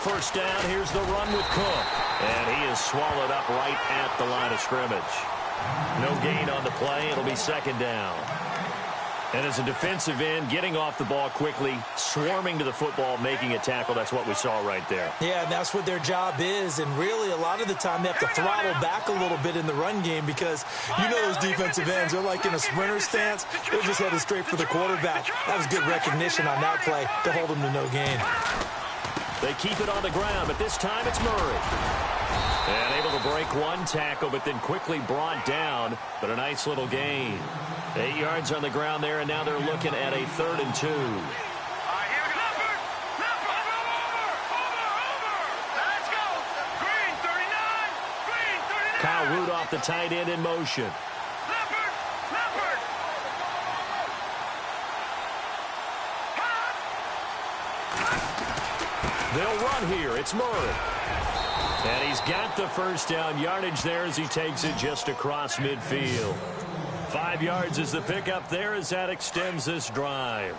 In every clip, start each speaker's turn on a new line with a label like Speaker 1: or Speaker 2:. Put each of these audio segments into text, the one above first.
Speaker 1: first down. Here's the run with Cook. And he is swallowed up right at the line of scrimmage. No gain on the play. It'll be second down. And as a defensive end, getting off the ball quickly, swarming to the football, making a tackle, that's what we saw right there.
Speaker 2: Yeah, and that's what their job is. And really, a lot of the time, they have to throttle back a little bit in the run game because you know those defensive ends, they're like in a sprinter stance. They're just headed straight for the quarterback. That was good recognition on that play to hold them to no gain.
Speaker 1: They keep it on the ground, but this time it's Murray. And able to break one tackle, but then quickly brought down, but a nice little gain. 8 yards on the ground there, and now they're looking at a 3rd and 2. Kyle Rudolph, the tight end, in motion. They'll run here. It's Murray. And he's got the first down yardage there as he takes it just across midfield. 5 yards is the pickup there as that extends this drive.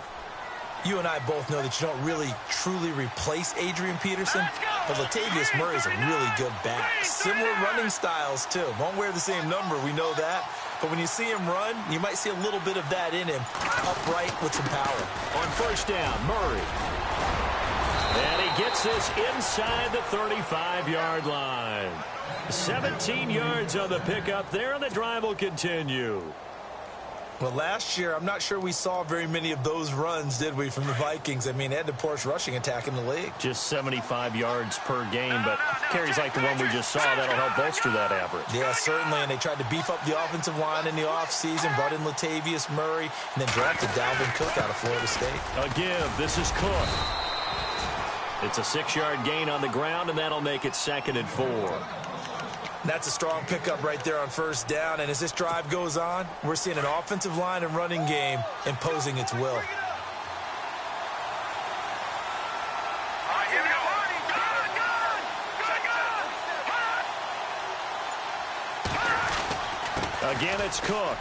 Speaker 2: You and I both know that you don't really truly replace Adrian Peterson, but Latavius Murray is a really good back. Similar running styles, too. Won't wear the same number, we know that. But when you see him run, you might see a little bit of that in him. Upright with some power.
Speaker 1: On first down, Murray. And he gets this inside the 35-yard line. 17 yards on the pickup there, and the drive will continue.
Speaker 2: Well, last year, I'm not sure we saw very many of those runs, did we, from the Vikings? I mean, they had the poorest rushing attack in the league.
Speaker 1: Just 75 yards per game, but carries like the one we just saw, that'll help bolster that average.
Speaker 2: Yeah, certainly, and they tried to beef up the offensive line in the offseason, brought in Latavius Murray, and then drafted Dalvin Cook out of Florida State.
Speaker 1: A give. This is Cook. It's a 6-yard gain on the ground, and that'll make it 2nd and 4.
Speaker 2: That's a strong pickup right there on first down. And as this drive goes on, we're seeing an offensive line and running game imposing its will.
Speaker 1: Again, it's Cook.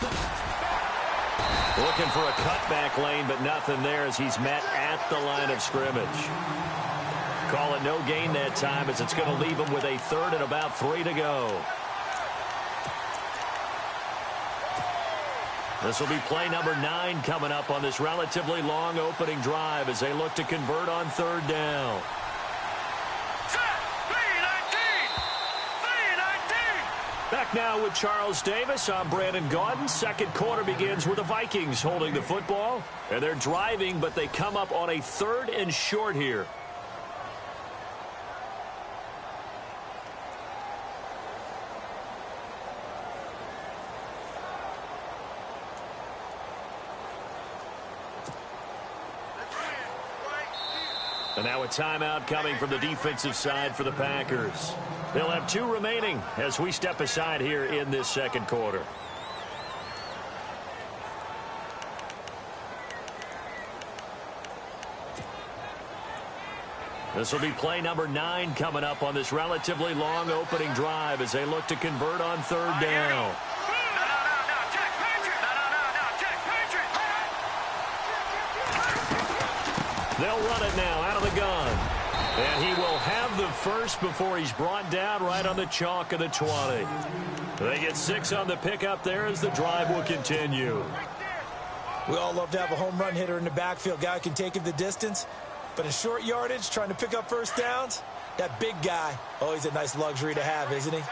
Speaker 1: Looking for a cutback lane, but nothing there as he's met at the line of scrimmage. Call it no gain that time as it's going to leave him with a 3rd and about 3 to go. This will be play number 9 coming up on this relatively long opening drive as they look to convert on 3rd down. Back now with Charles Davis. I'm Brandon Gaudin. Second quarter begins with the Vikings holding the football. And they're driving, but they come up on a 3rd and short here. And now a timeout coming from the defensive side for the Packers. They'll have 2 remaining as we step aside here in this second quarter. This will be play number 9 coming up on this relatively long opening drive as they look to convert on 3rd down. They'll run it now out of the gun. And he will have the first before he's brought down right on the chalk of the 20. They get 6 on the pickup there as the drive will continue.
Speaker 2: We all love to have a home run hitter in the backfield. Guy can take it the distance. But in short yardage, trying to pick up first downs, that big guy, always a nice luxury to have, isn't he?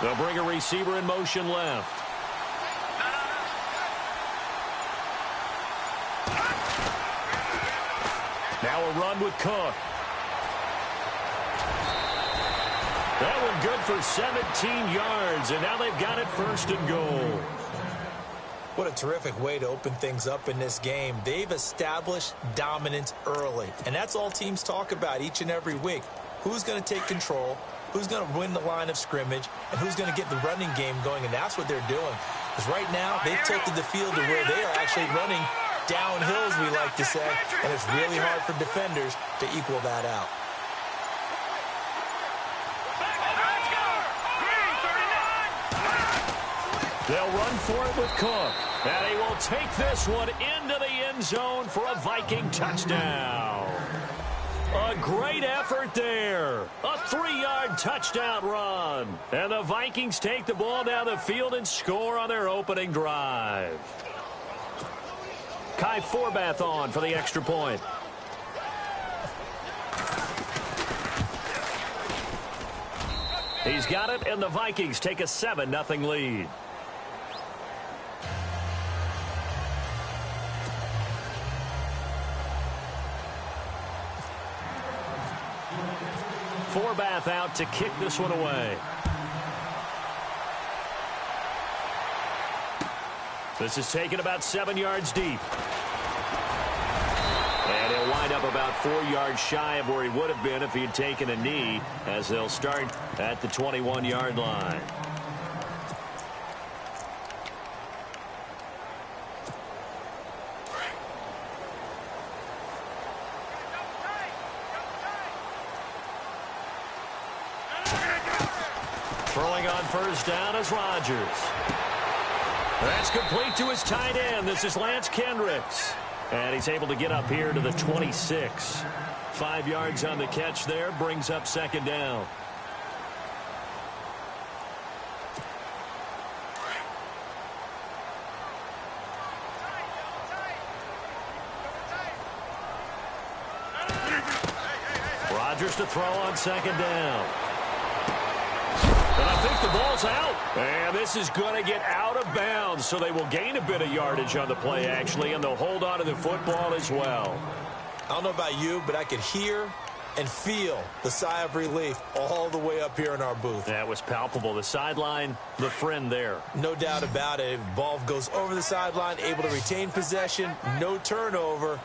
Speaker 1: They'll bring a receiver in motion left. Now a run with Cook. That one good for 17 yards, and now they've got it 1st and goal.
Speaker 2: What a terrific way to open things up in this game. They've established dominance early, and that's all teams talk about each and every week. Who's going to take control? Who's going to win the line of scrimmage, and who's going to get the running game going, and that's what they're doing. Because right now, they've tilted the field to where they are actually running downhill, as we like to say, and it's really hard for defenders to equal that out.
Speaker 1: They'll run for it with Cook. And he will take this one into the end zone for a Viking touchdown. A great effort there. A 3-yard touchdown run. And the Vikings take the ball down the field and score on their opening drive. Kai Forbath on for the extra point. He's got it, and the Vikings take a 7-0 lead. Forbath out to kick this one away. This is taken about 7 yards deep. And he'll wind up about 4 yards shy of where he would have been if he had taken a knee, as they'll start at the 21-yard line. Throwing on first down is Rodgers. That's complete to his tight end. This is Lance Kendricks. And he's able to get up here to the 26. 5 yards on the catch there, brings up second down. Rodgers to throw on second down. And I think the ball's out. And this is going to get out of bounds, so they will gain a bit of yardage on the play, actually, and they'll hold on to the football as well.
Speaker 2: I don't know about you, but I could hear and feel the sigh of relief all the way up here in our booth.
Speaker 1: That was palpable. The sideline, the friend there.
Speaker 2: No doubt about it. Ball goes over the sideline, able to retain possession, no turnover.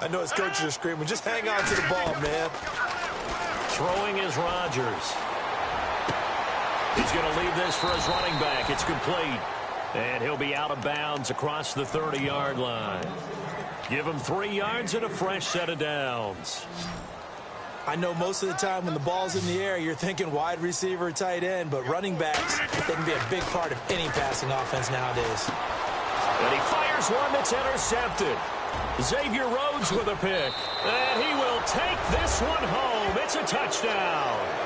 Speaker 2: I know his coaches are screaming, just hang on to the ball, man.
Speaker 1: Throwing is Rodgers. He's going to leave this for his running back. It's complete. And he'll be out of bounds across the 30-yard line. Give him 3 yards and a fresh set of downs.
Speaker 2: I know most of the time when the ball's in the air, you're thinking wide receiver, tight end, but running backs, they can be a big part of any passing offense nowadays.
Speaker 1: And he fires one that's intercepted. Xavier Rhodes with a pick. And he will take this one home. It's a touchdown.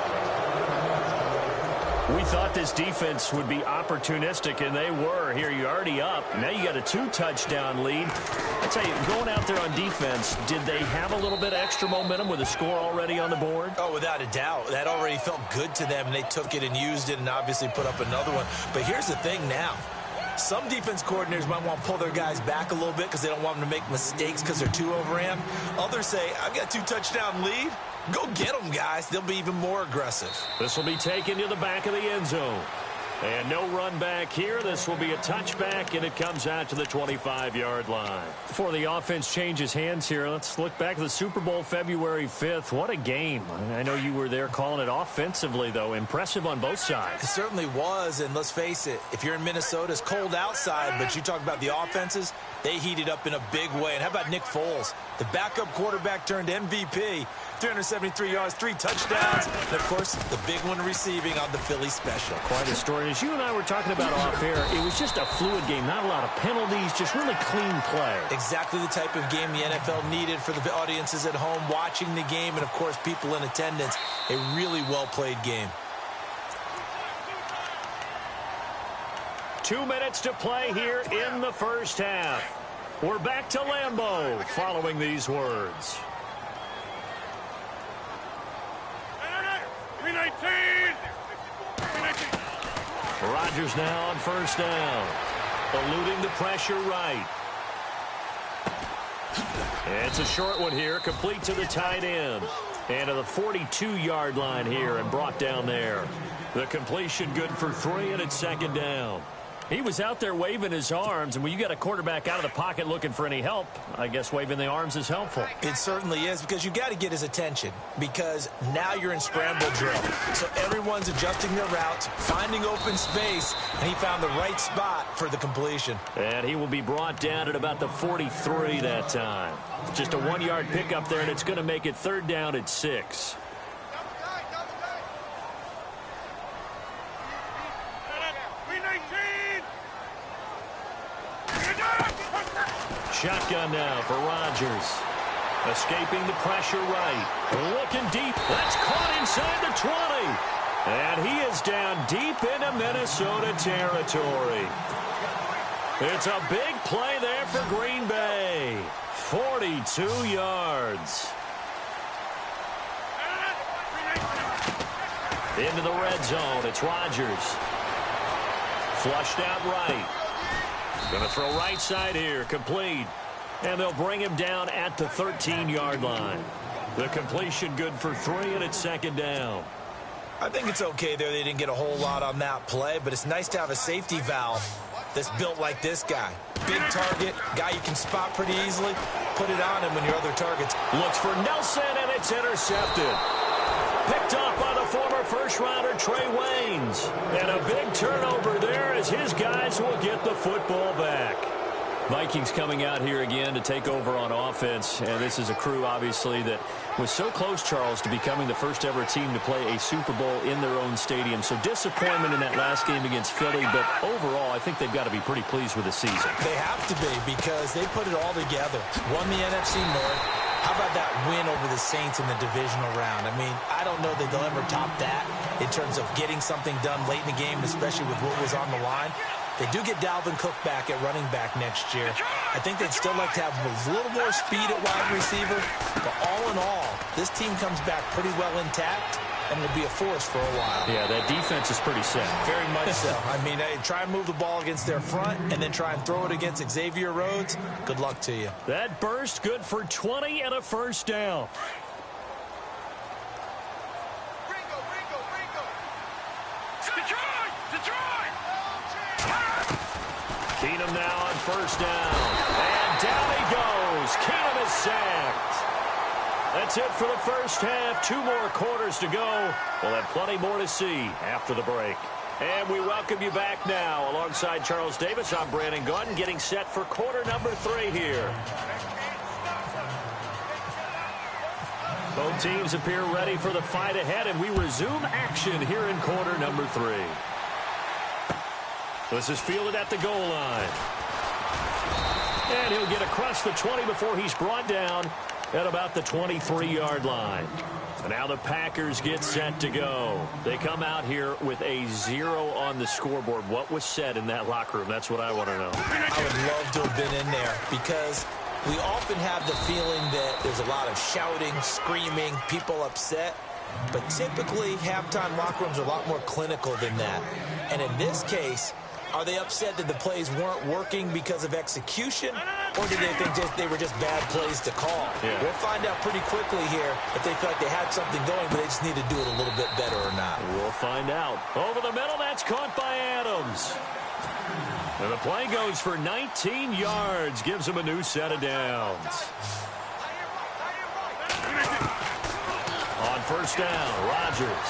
Speaker 1: We thought this defense would be opportunistic, and they were. Here, you're already up. Now you got a 2-touchdown lead. I tell you, going out there on defense, did they have a little bit of extra momentum with a score already on the board?
Speaker 2: Oh, without a doubt. That already felt good to them, and they took it and used it and obviously put up another one. But here's the thing now. Some defense coordinators might want to pull their guys back a little bit because they don't want them to make mistakes because they're too overamped. Others say, I've got a 2-touchdown lead. Go get them, guys. They'll be even more aggressive.
Speaker 1: This will be taken to the back of the end zone. And no run back here. This will be a touchback, and it comes out to the 25-yard line. Before the offense changes hands here, let's look back at the Super Bowl February 5th. What a game. I know you were there calling it offensively, though. Impressive on both sides.
Speaker 2: It certainly was, and let's face it, if you're in Minnesota, it's cold outside, but you talk about the offenses, they heated up in a big way. And how about Nick Foles? The backup quarterback turned MVP, 373 yards, 3 touchdowns, and, of course, the big one receiving on the Philly special.
Speaker 1: Quite a story. As you and I were talking about off air, it was just a fluid game, not a lot of penalties, just really clean play.
Speaker 2: Exactly the type of game the NFL needed for the audiences at home watching the game and, of course, people in attendance. A really well-played game.
Speaker 1: 2 minutes to play here in the first half. We're back to Lambeau following these words.
Speaker 3: 319!
Speaker 1: Rodgers now on first down. Eluding the pressure right. It's a short one here, complete to the tight end. And to the 42-yard line here and brought down there. The completion good for 3, and it's second down. He was out there waving his arms, and when you got a quarterback out of the pocket looking for any help, I guess waving the arms is helpful.
Speaker 2: It certainly is, because you got to get his attention, because now you're in scramble drill. So everyone's adjusting their routes, finding open space, and he found the right spot for the completion.
Speaker 1: And he will be brought down at about the 43 that time. Just a 1-yard pickup there, and it's going to make it third down at 6. Shotgun now for Rodgers. Escaping the pressure right. Looking deep. That's caught inside the 20. And he is down deep into Minnesota territory. It's a big play there for Green Bay. 42 yards. Into the red zone. It's Rodgers. Flushed out right. Going to throw right side here. Complete. And they'll bring him down at the 13-yard line. The completion good for 3, and it's second down.
Speaker 2: I think it's okay there. They didn't get a whole lot on that play, but it's nice to have a safety valve that's built like this guy. Big target, guy you can spot pretty easily. Put it on him when your other targets.
Speaker 1: Looks for Nelson, and it's intercepted. Picked up by the former first-rounder Trey Waynes. And a big turnover there as his guys will get the football back. Vikings coming out here again to take over on offense. And this is a crew, obviously, that was so close, Charles, to becoming the first-ever team to play a Super Bowl in their own stadium. So disappointment in that last game against Philly. But overall, I think they've got to be pretty pleased with the season.
Speaker 2: They have to be because they put it all together. Won the NFC North. How about that win over the Saints in the divisional round? I mean, I don't know that they'll ever top that in terms of getting something done late in the game, especially with what was on the line. They do get Dalvin Cook back at running back next year. I think they'd still like to have a little more speed at wide receiver. But all in all, this team comes back pretty well intact and will be a force for a while.
Speaker 1: Yeah, that defense is pretty set.
Speaker 2: Very much so. I mean, try and move the ball against their front and then try and throw it against Xavier Rhodes. Good luck to you.
Speaker 1: That burst good for 20 and a first down. Keenum now on first down. And down he goes. Keenum is sacked. That's it for the first half. 2 more quarters to go. We'll have plenty more to see after the break. And we welcome you back now. Alongside Charles Davis, I'm Brandon Gunn, getting set for quarter number 3 here. Both teams appear ready for the fight ahead, and we resume action here in quarter number 3. This is fielded at the goal line. And he'll get across the 20 before he's brought down at about the 23-yard line. And now the Packers get set to go. They come out here with a 0 on the scoreboard. What was said in that locker room? That's what I want to know.
Speaker 2: I would love to have been in there because we often have the feeling that there's a lot of shouting, screaming, people upset. But typically, halftime locker rooms are a lot more clinical than that. And in this case, are they upset that the plays weren't working because of execution, or do they think they were just bad plays to call?
Speaker 1: Yeah.
Speaker 2: We'll find out pretty quickly here if they feel like they had something going, but they just need to do it a little bit better or not.
Speaker 1: We'll find out. Over the middle, that's caught by Adams. And the play goes for 19 yards, gives him a new set of downs. On first down, Rodgers.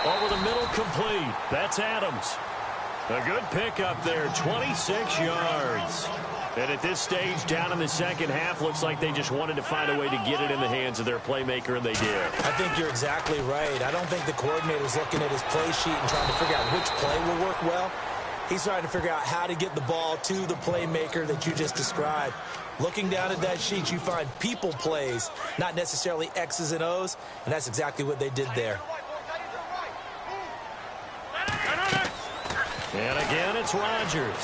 Speaker 1: Over the middle, complete. That's Adams. A good pickup there, 26 yards. And at this stage, down in the second half, looks like they just wanted to find a way to get it in the hands of their playmaker, and they did.
Speaker 2: I think you're exactly right. I don't think the coordinator's looking at his play sheet and trying to figure out which play will work well. He's trying to figure out how to get the ball to the playmaker that you just described. Looking down at that sheet, you find people plays, not necessarily X's and O's, and that's exactly what they did there.
Speaker 1: And again, it's Rodgers.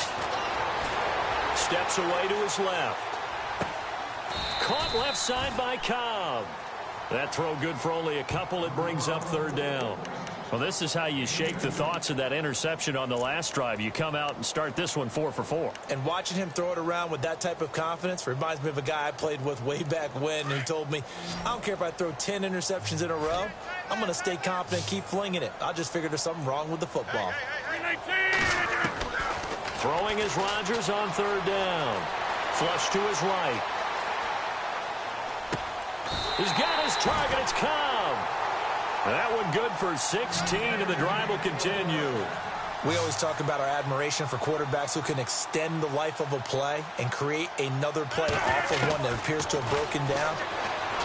Speaker 1: Steps away to his left. Caught left side by Cobb. That throw good for only a couple. It brings up third down. Well, this is how you shake the thoughts of that interception on the last drive. You come out and start this one 4 for 4.
Speaker 2: And watching him throw it around with that type of confidence reminds me of a guy I played with way back when who told me, I don't care if I throw 10 interceptions in a row. I'm going to stay confident, keep flinging it. I just figured there's something wrong with the football.
Speaker 1: Throwing is Rodgers on third down. Flush to his right. He's got his target. It's Cobb. That one good for 16, and the drive will continue.
Speaker 2: We always talk about our admiration for quarterbacks who can extend the life of a play and create another play off of one that appears to have broken down.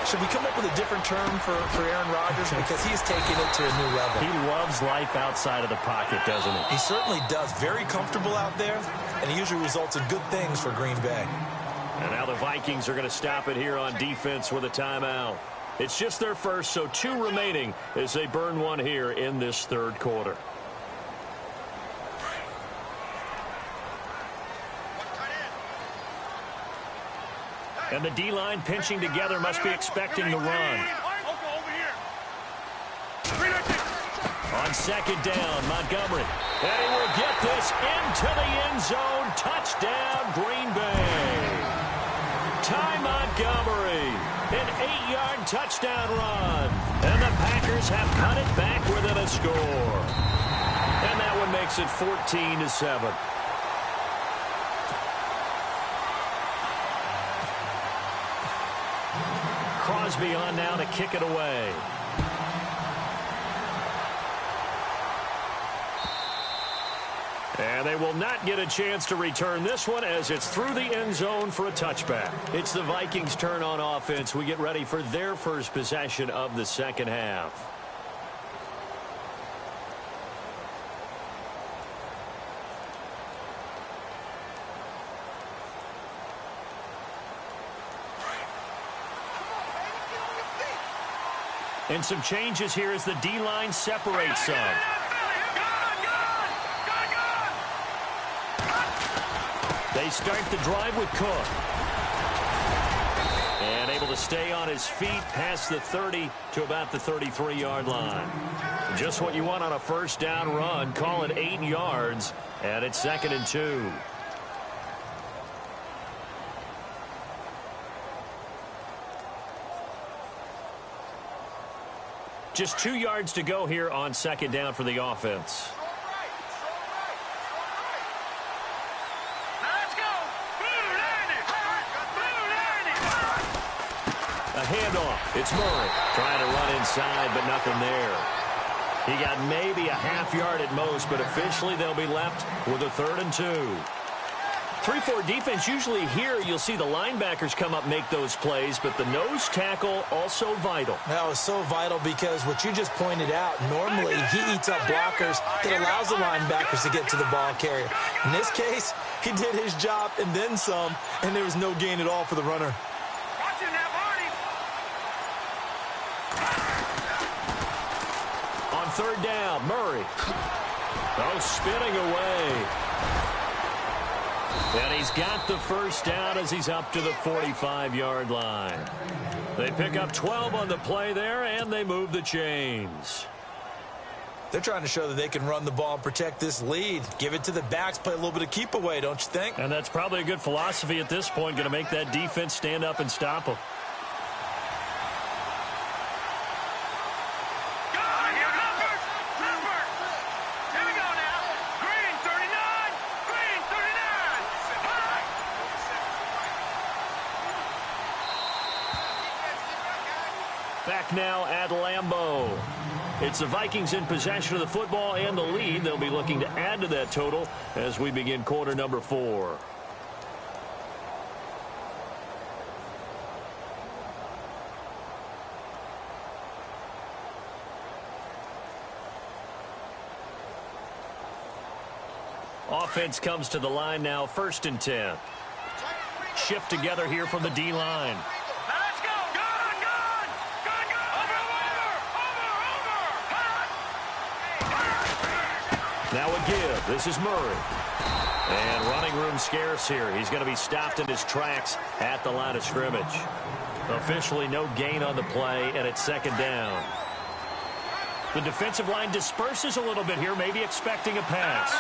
Speaker 2: Should we come up with a different term for Aaron Rodgers? Because he's taking it to a new level.
Speaker 1: He loves life outside of the pocket, doesn't he?
Speaker 2: He certainly does. Very comfortable out there, and it usually results in good things for Green Bay.
Speaker 1: And now the Vikings are going to stop it here on defense with a timeout. It's just their first, so 2 remaining as they burn one here in this third quarter. And the D-line pinching together must be expecting the run. On second down, Montgomery. And he will get this into the end zone. Touchdown, Green Bay. Ty Montgomery, an 8-yard touchdown run. And the Packers have cut it back within a score. And that one makes it 14-7. Crosby on now to kick it away. And they will not get a chance to return this one as it's through the end zone for a touchback. It's the Vikings' turn on offense. We get ready for their first possession of the second half. And some changes here as the D-line separates some. They start the drive with Cook. And able to stay on his feet past the 30 to about the 33-yard line. Just what you want on a first down run. Call it 8 yards. And it's 2nd and 2. Just 2 yards to go here on second down for the offense. A handoff. It's Murray trying to run inside, but nothing there. He got maybe a half yard at most, but officially they'll be left with a 3rd and 2. 3-4 defense, usually here you'll see the linebackers come up, make those plays, but the nose tackle also vital.
Speaker 2: That was so vital because what you just pointed out, normally he eats up blockers that allows the linebackers to get to the ball carrier. In this case, he did his job and then some, and there was no gain at all for the runner.
Speaker 1: On 3rd down, Murray. Oh, spinning away. And he's got the first down as he's up to the 45-yard line. They pick up 12 on the play there, and they move the chains.
Speaker 2: They're trying to show that they can run the ball and protect this lead. Give it to the backs, play a little bit of keep away, don't you think?
Speaker 1: And that's probably a good philosophy at this point, going to make that defense stand up and stop them. Back now at Lambeau. It's the Vikings in possession of the football and the lead. They'll be looking to add to that total as we begin quarter number 4. Offense comes to the line now, 1st and 10. Shift together here from the D-line. Now a give. This is Murray. And running room scarce here. He's going to be stopped in his tracks at the line of scrimmage. Officially no gain on the play, and it's 2nd down. The defensive line disperses a little bit here, maybe expecting a pass.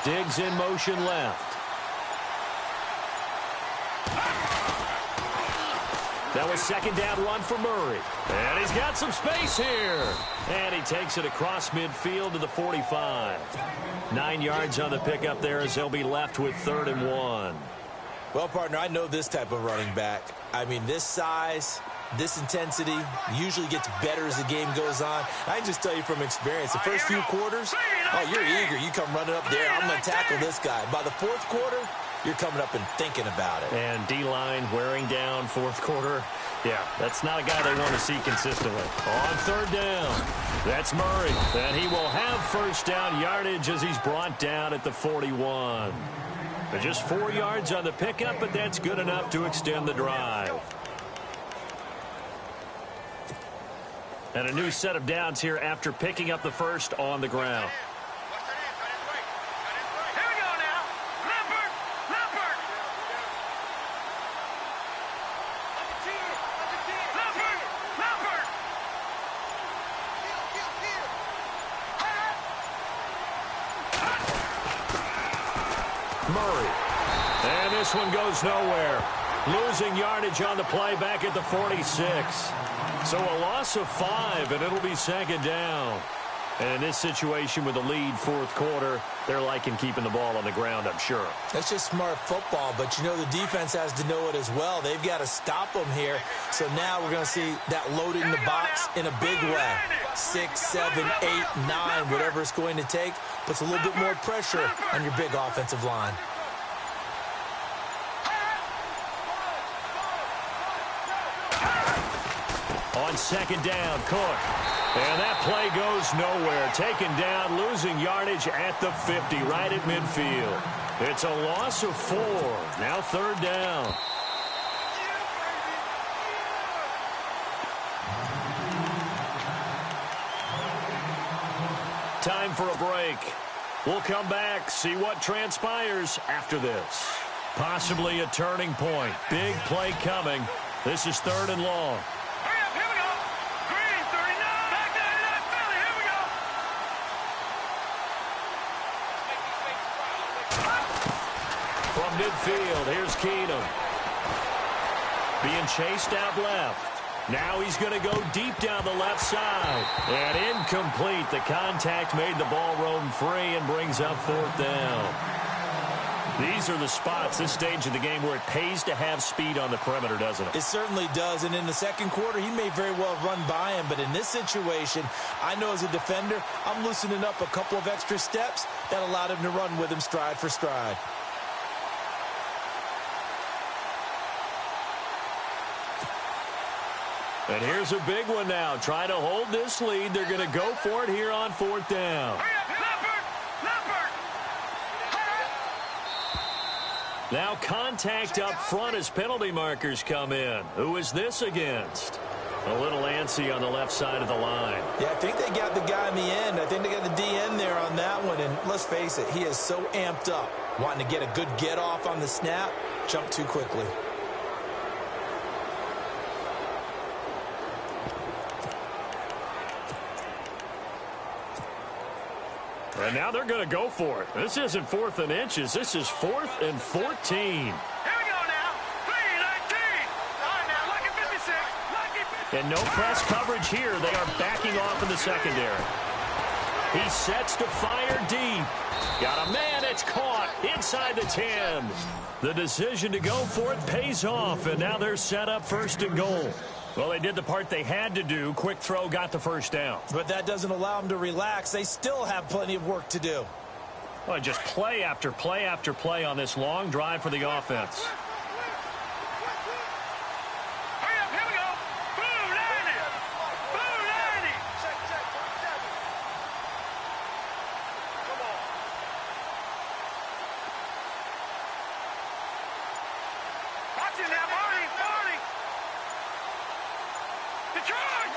Speaker 1: Diggs in motion left. That was 2nd down run for Murray. And he's got some space here. And he takes it across midfield to the 45. 9 yards on the pickup there as they'll be left with 3rd and 1.
Speaker 2: Well, partner, I know this type of running back. I mean, this size, this intensity usually gets better as the game goes on. I can just tell you from experience, the first few quarters, Oh, you're eager. You come running up there. I'm going to tackle this guy. By the fourth quarter, you're coming up and thinking about it.
Speaker 1: And D-line wearing down fourth quarter. Yeah, that's not a guy they want to see consistently. On third down, that's Murray. And he will have first down yardage as he's brought down at the 41. But just 4 yards on the pickup, but that's good enough to extend the drive. And a new set of downs here after picking up the first on the ground. Murray. And this one goes nowhere. Losing yardage on the play back at the 46. So a loss of 5, and it'll be second down. And in this situation with the lead fourth quarter, they're liking keeping the ball on the ground, I'm sure.
Speaker 2: That's just smart football, but you know the defense has to know it as well. They've got to stop them here. So now we're going to see that loading the box in a big way. 6, 7, 8, 9, whatever it's going to take, puts a little bit more pressure on your big offensive line.
Speaker 1: On second down, Cook. And that play goes nowhere. Taken down, losing yardage at the 50, right at midfield. It's a loss of 4. Now third down. Time for a break. We'll come back, see what transpires after this. Possibly a turning point. Big play coming. This is third and long. From midfield, here's Keenum. Being chased out left. Now he's going to go deep down the left side. And incomplete. The contact made the ball roam free and brings up fourth down. These are the spots, this stage of the game, where it pays to have speed on the perimeter, doesn't it?
Speaker 2: It certainly does. And in the second quarter, he may very well run by him. But in this situation, I know as a defender, I'm loosening up a couple of extra steps that allowed him to run with him stride for stride.
Speaker 1: And here's a big one now. Trying to hold this lead. They're going to go for it here on fourth down. Now contact up front as penalty markers come in. Who is this against? A little antsy on the left side of the line.
Speaker 2: Yeah, I think they got the guy in the end. I think they got the DN there on that one. And let's face it, he is so amped up. Wanting to get a good get off on the snap. Jump too quickly.
Speaker 1: And now they're going to go for it. This isn't 4th and inches. This is 4th and 14.
Speaker 3: Here we go now. 3-19. All right, now, lucky 56. Lucky 50.
Speaker 1: And no press coverage here. They are backing off in the secondary. He sets to fire deep. Got a man. It's caught inside the 10. The decision to go for it pays off, and now they're set up first and goal. Well, they did the part they had to do. Quick throw got the first down.
Speaker 2: But that doesn't allow them to relax. They still have plenty of work to do.
Speaker 1: Well, just play after play after play on this long drive for the offense.
Speaker 3: Hurry up, here we go. Blue 90. Blue 90. Come on. Watch it now, Marty. Marty. Detroit.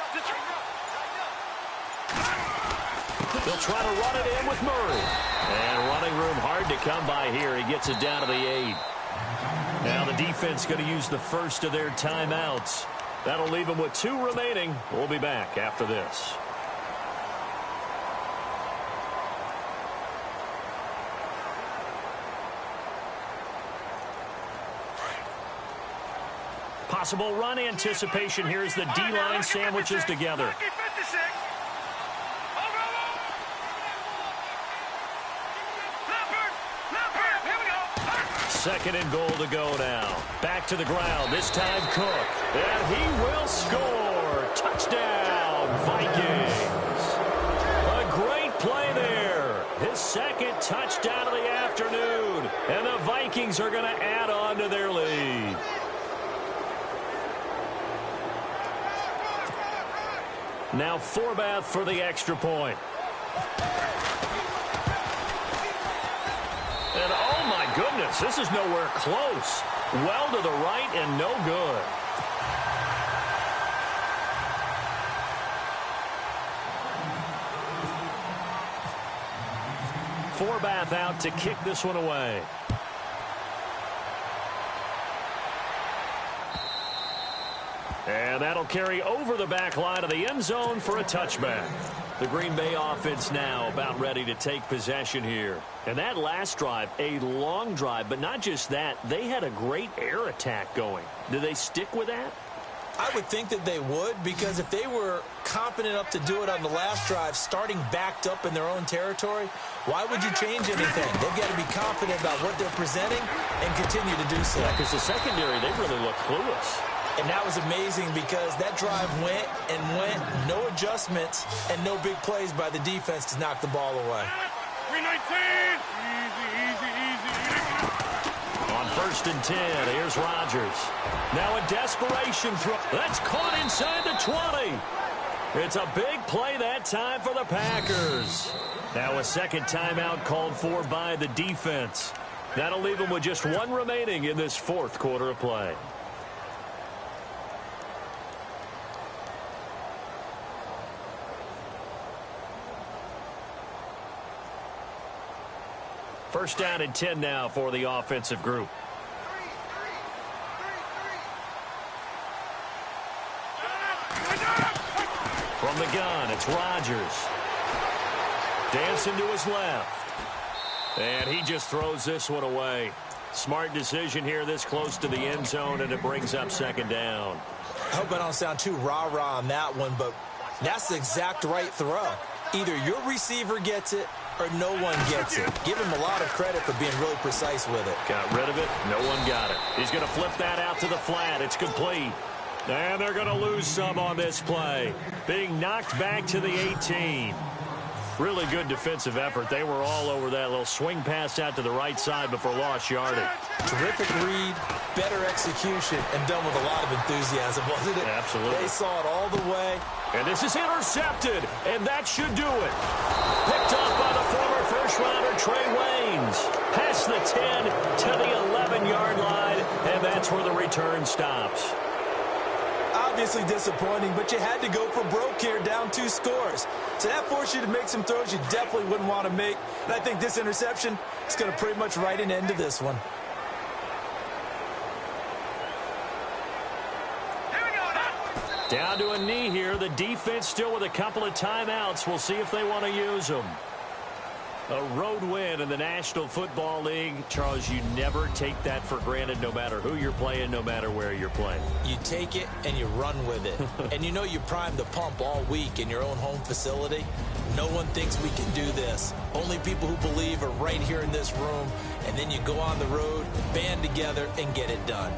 Speaker 1: They'll try to run it in with Murray. And running room hard to come by here. He gets it down to the 8. Now the defense going to use the first of their timeouts. That'll leave them with 2 remaining. We'll be back after this. Possible run anticipation here as the D-line sandwiches together. Second and goal to go now. Back to the ground. This time Cook. And he will score. Touchdown, Vikings. A great play there. his second touchdown of the afternoon. And the Vikings are going to add on to their lead. Now Forbath for the extra point. And oh my goodness, this is nowhere close. Well to the right and no good. Forbath out to kick this one away. And that'll carry over the back line of the end zone for a touchback. The Green Bay offense now about ready to take possession here. And that last drive, a long drive, but not just that. They had a great air attack going. Do they stick with that?
Speaker 2: I would think that they would, because if they were confident enough to do it on the last drive, starting backed up in their own territory, why would you change anything? They've got to be confident about what they're presenting and continue to do so.
Speaker 1: Yeah, because the secondary, they really look clueless.
Speaker 2: And that was amazing because that drive went and went, no adjustments and no big plays by the defense to knock the ball away.
Speaker 3: 319! Easy.
Speaker 1: On 1st and 10, here's Rodgers. Now a desperation throw. That's caught inside the 20. It's a big play that time for the Packers. Now a second timeout called for by the defense. That'll leave them with just one remaining in this fourth quarter of play. First down and 10 now for the offensive group. From the gun, it's Rodgers. Dancing to his left. And he just throws this one away. Smart decision here this close to the end zone, and it brings up second down.
Speaker 2: I hope I don't sound too rah-rah on that one, but that's the exact right throw. Either your receiver gets it or no one gets it. Give him a lot of credit for being really precise with it.
Speaker 1: Got rid of it. No one got it. He's going to flip that out to the flat. It's complete. And they're going to lose some on this play. Being knocked back to the 18. Really good defensive effort. They were all over that little swing pass out to the right side before lost yardage.
Speaker 2: Terrific read, better execution, and done with a lot of enthusiasm, wasn't it?
Speaker 1: Absolutely.
Speaker 2: They saw it all the way.
Speaker 1: And this is intercepted, and that should do it. Picked off by the former first-rounder Trey Waynes. Past the 10 to the 11-yard line, and that's where the return stops.
Speaker 2: Obviously disappointing, but you had to go for broke here, down 2 scores. So that forced you to make some throws you definitely wouldn't want to make. And I think this interception is going to pretty much write an end to this one.
Speaker 1: Down to a knee here. The defense still with a couple of timeouts. We'll see if they want to use them. A road win in the National Football League. Charles, you never take that for granted, no matter who you're playing, no matter where you're playing.
Speaker 2: You take it and you run with it. And you know you primed the pump all week in your own home facility. No one thinks we can do this. Only people who believe are right here in this room. And then you go on the road, band together, and get it done.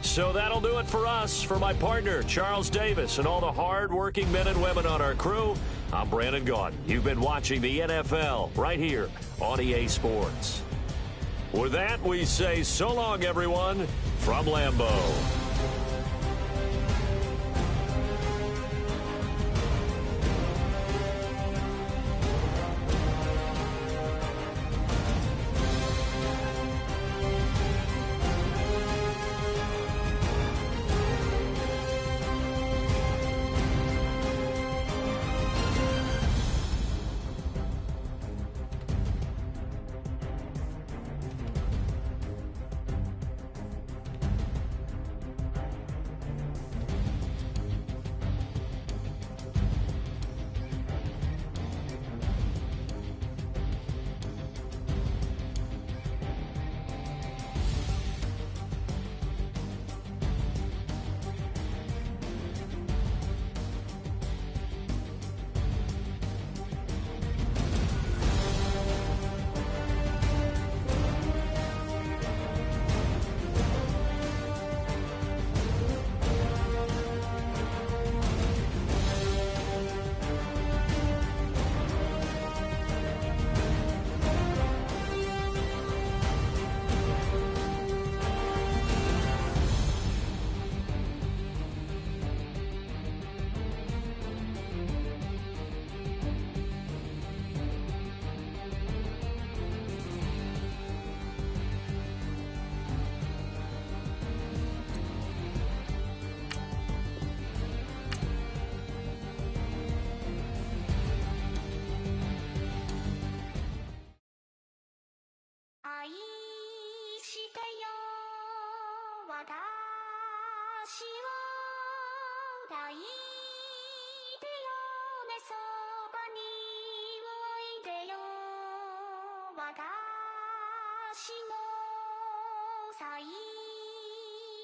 Speaker 1: So that'll do it for us. For my partner, Charles Davis, and all the hard-working men and women on our crew, I'm Brandon Gaudin. You've been watching the NFL right here on EA Sports. With that, we say so long, everyone, from Lambeau.
Speaker 4: 足を抱いてよねそばにおいでよ私の最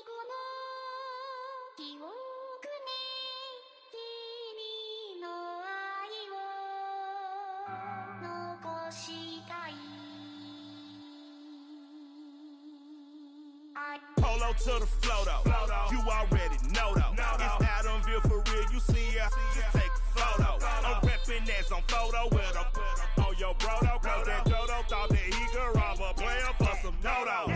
Speaker 4: 後の記憶に君の愛を残したい
Speaker 5: Polo to the flow though. You already know though. It's Adamville for real. You see ya, just take a photo. I'm reppin' as on photo with a on your brodo. Cause that Dodo thought that he could rob a player for some dodo.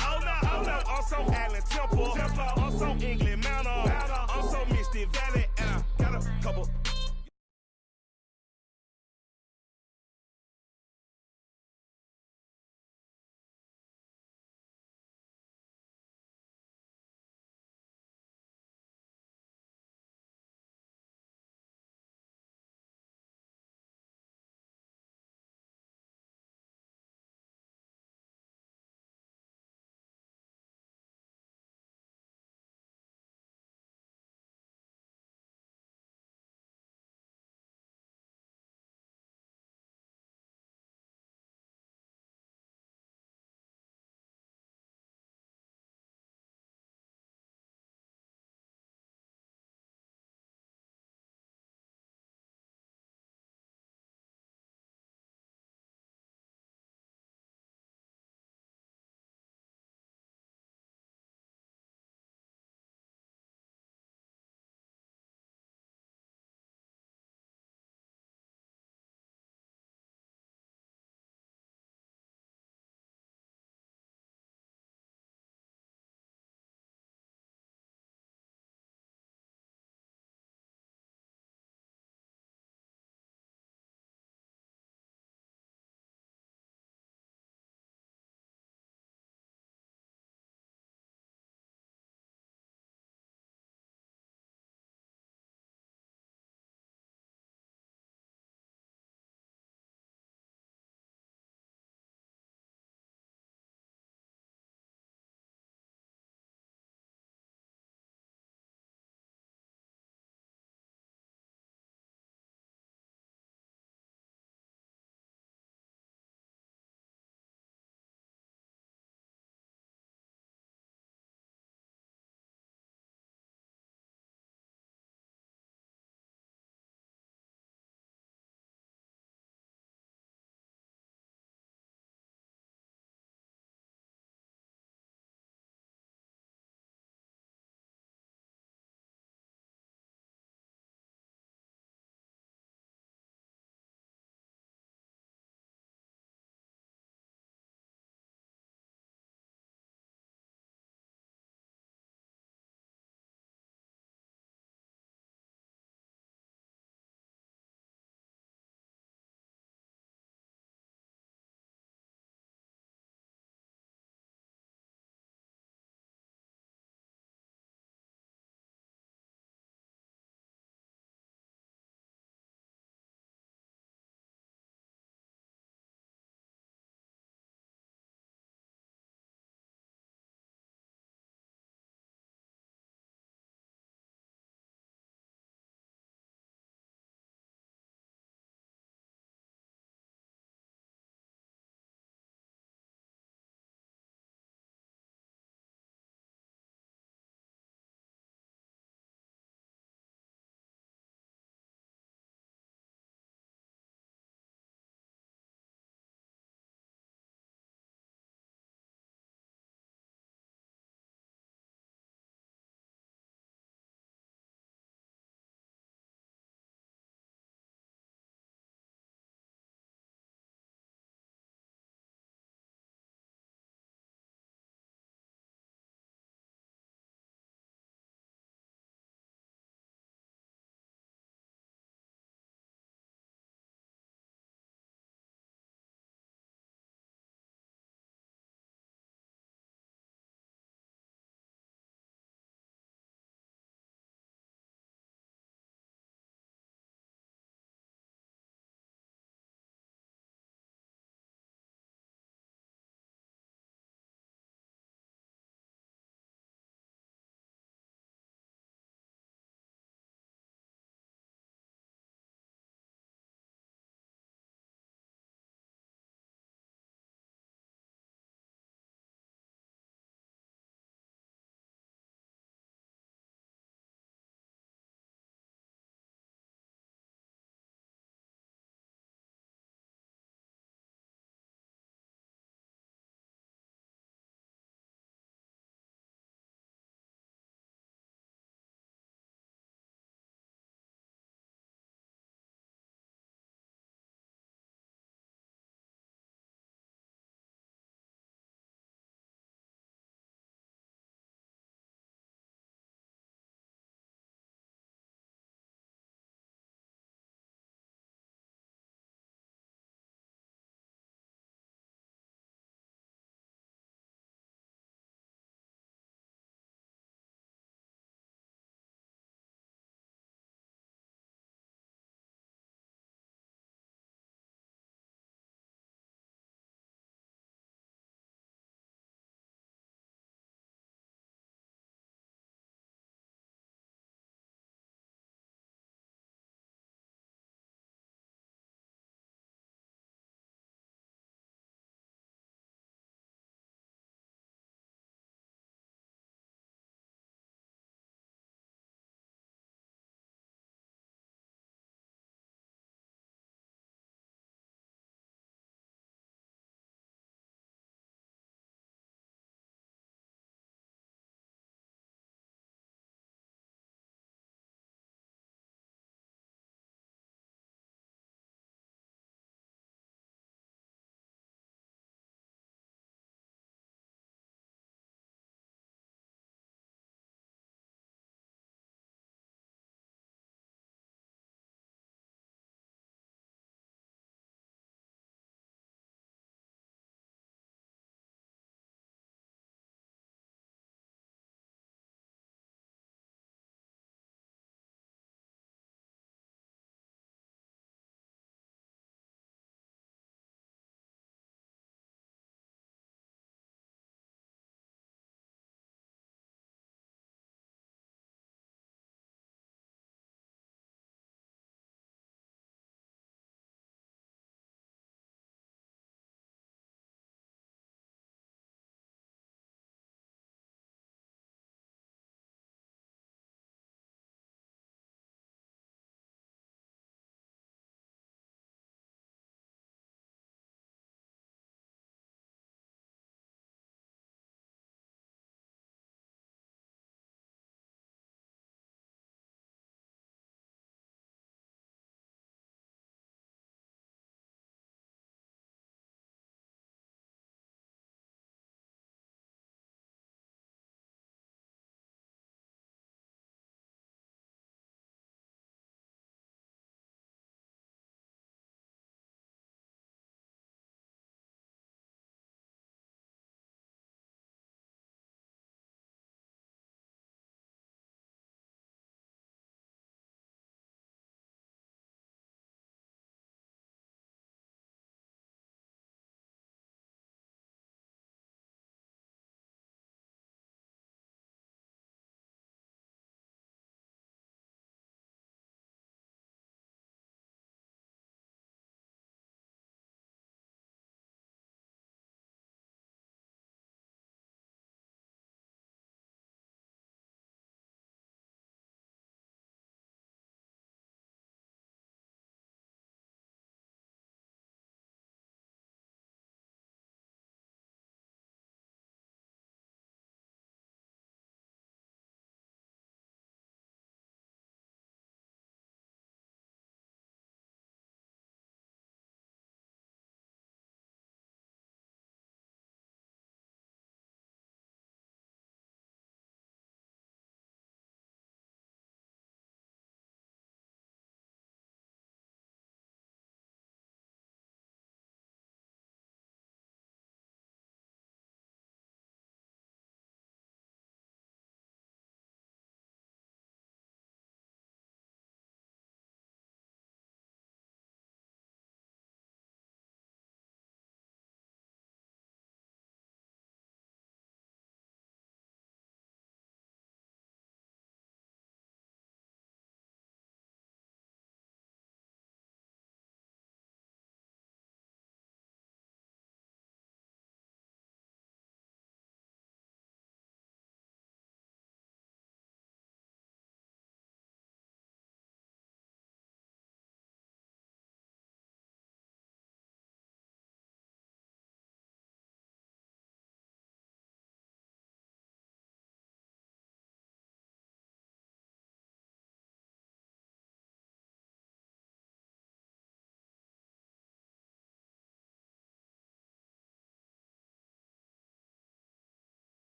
Speaker 5: Oh no, I'm so Allen Temple. I'm so England Mountain. I'm so Mystic Valley. And I got a couple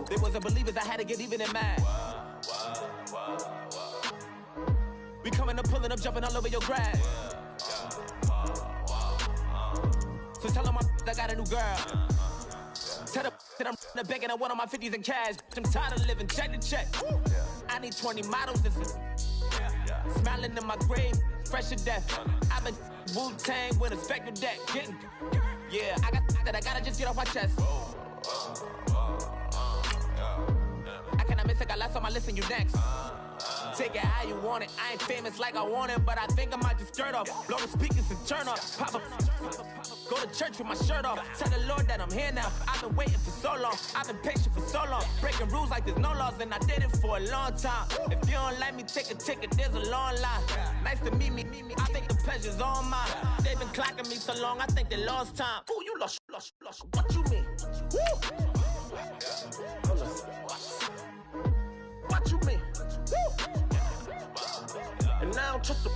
Speaker 6: They wasn't believers, I had to get even and mad. We coming up, pulling up, jumping all over your grass. So tell them I got a new girl. Tell them that I'm in the bank and I want all my 50s in cash. I'm tired of living check to check. I need 20 models. This is smiling in my grave, fresh to death. I've been Wu-Tang with a spectral deck. Yeah, I gotta just get off my chest. I cannot miss it, got last on my list and you next. Take it how you want it. I ain't famous like I want it, but I think I might just skirt off. Blow the speakers and turn up. Pop up. Go to church with my shirt off. Tell the Lord that I'm here now. I've been waiting for so long. I've been patient for so long. Breaking rules like there's no laws, and I did it for a long time. If you don't like me, take a ticket. There's a long line. Nice to meet me. I think the pleasure's all mine. They've been clocking me so long, I think they lost time. Ooh, you lost. What you mean? Woo! What you mean? Woo! And now trust the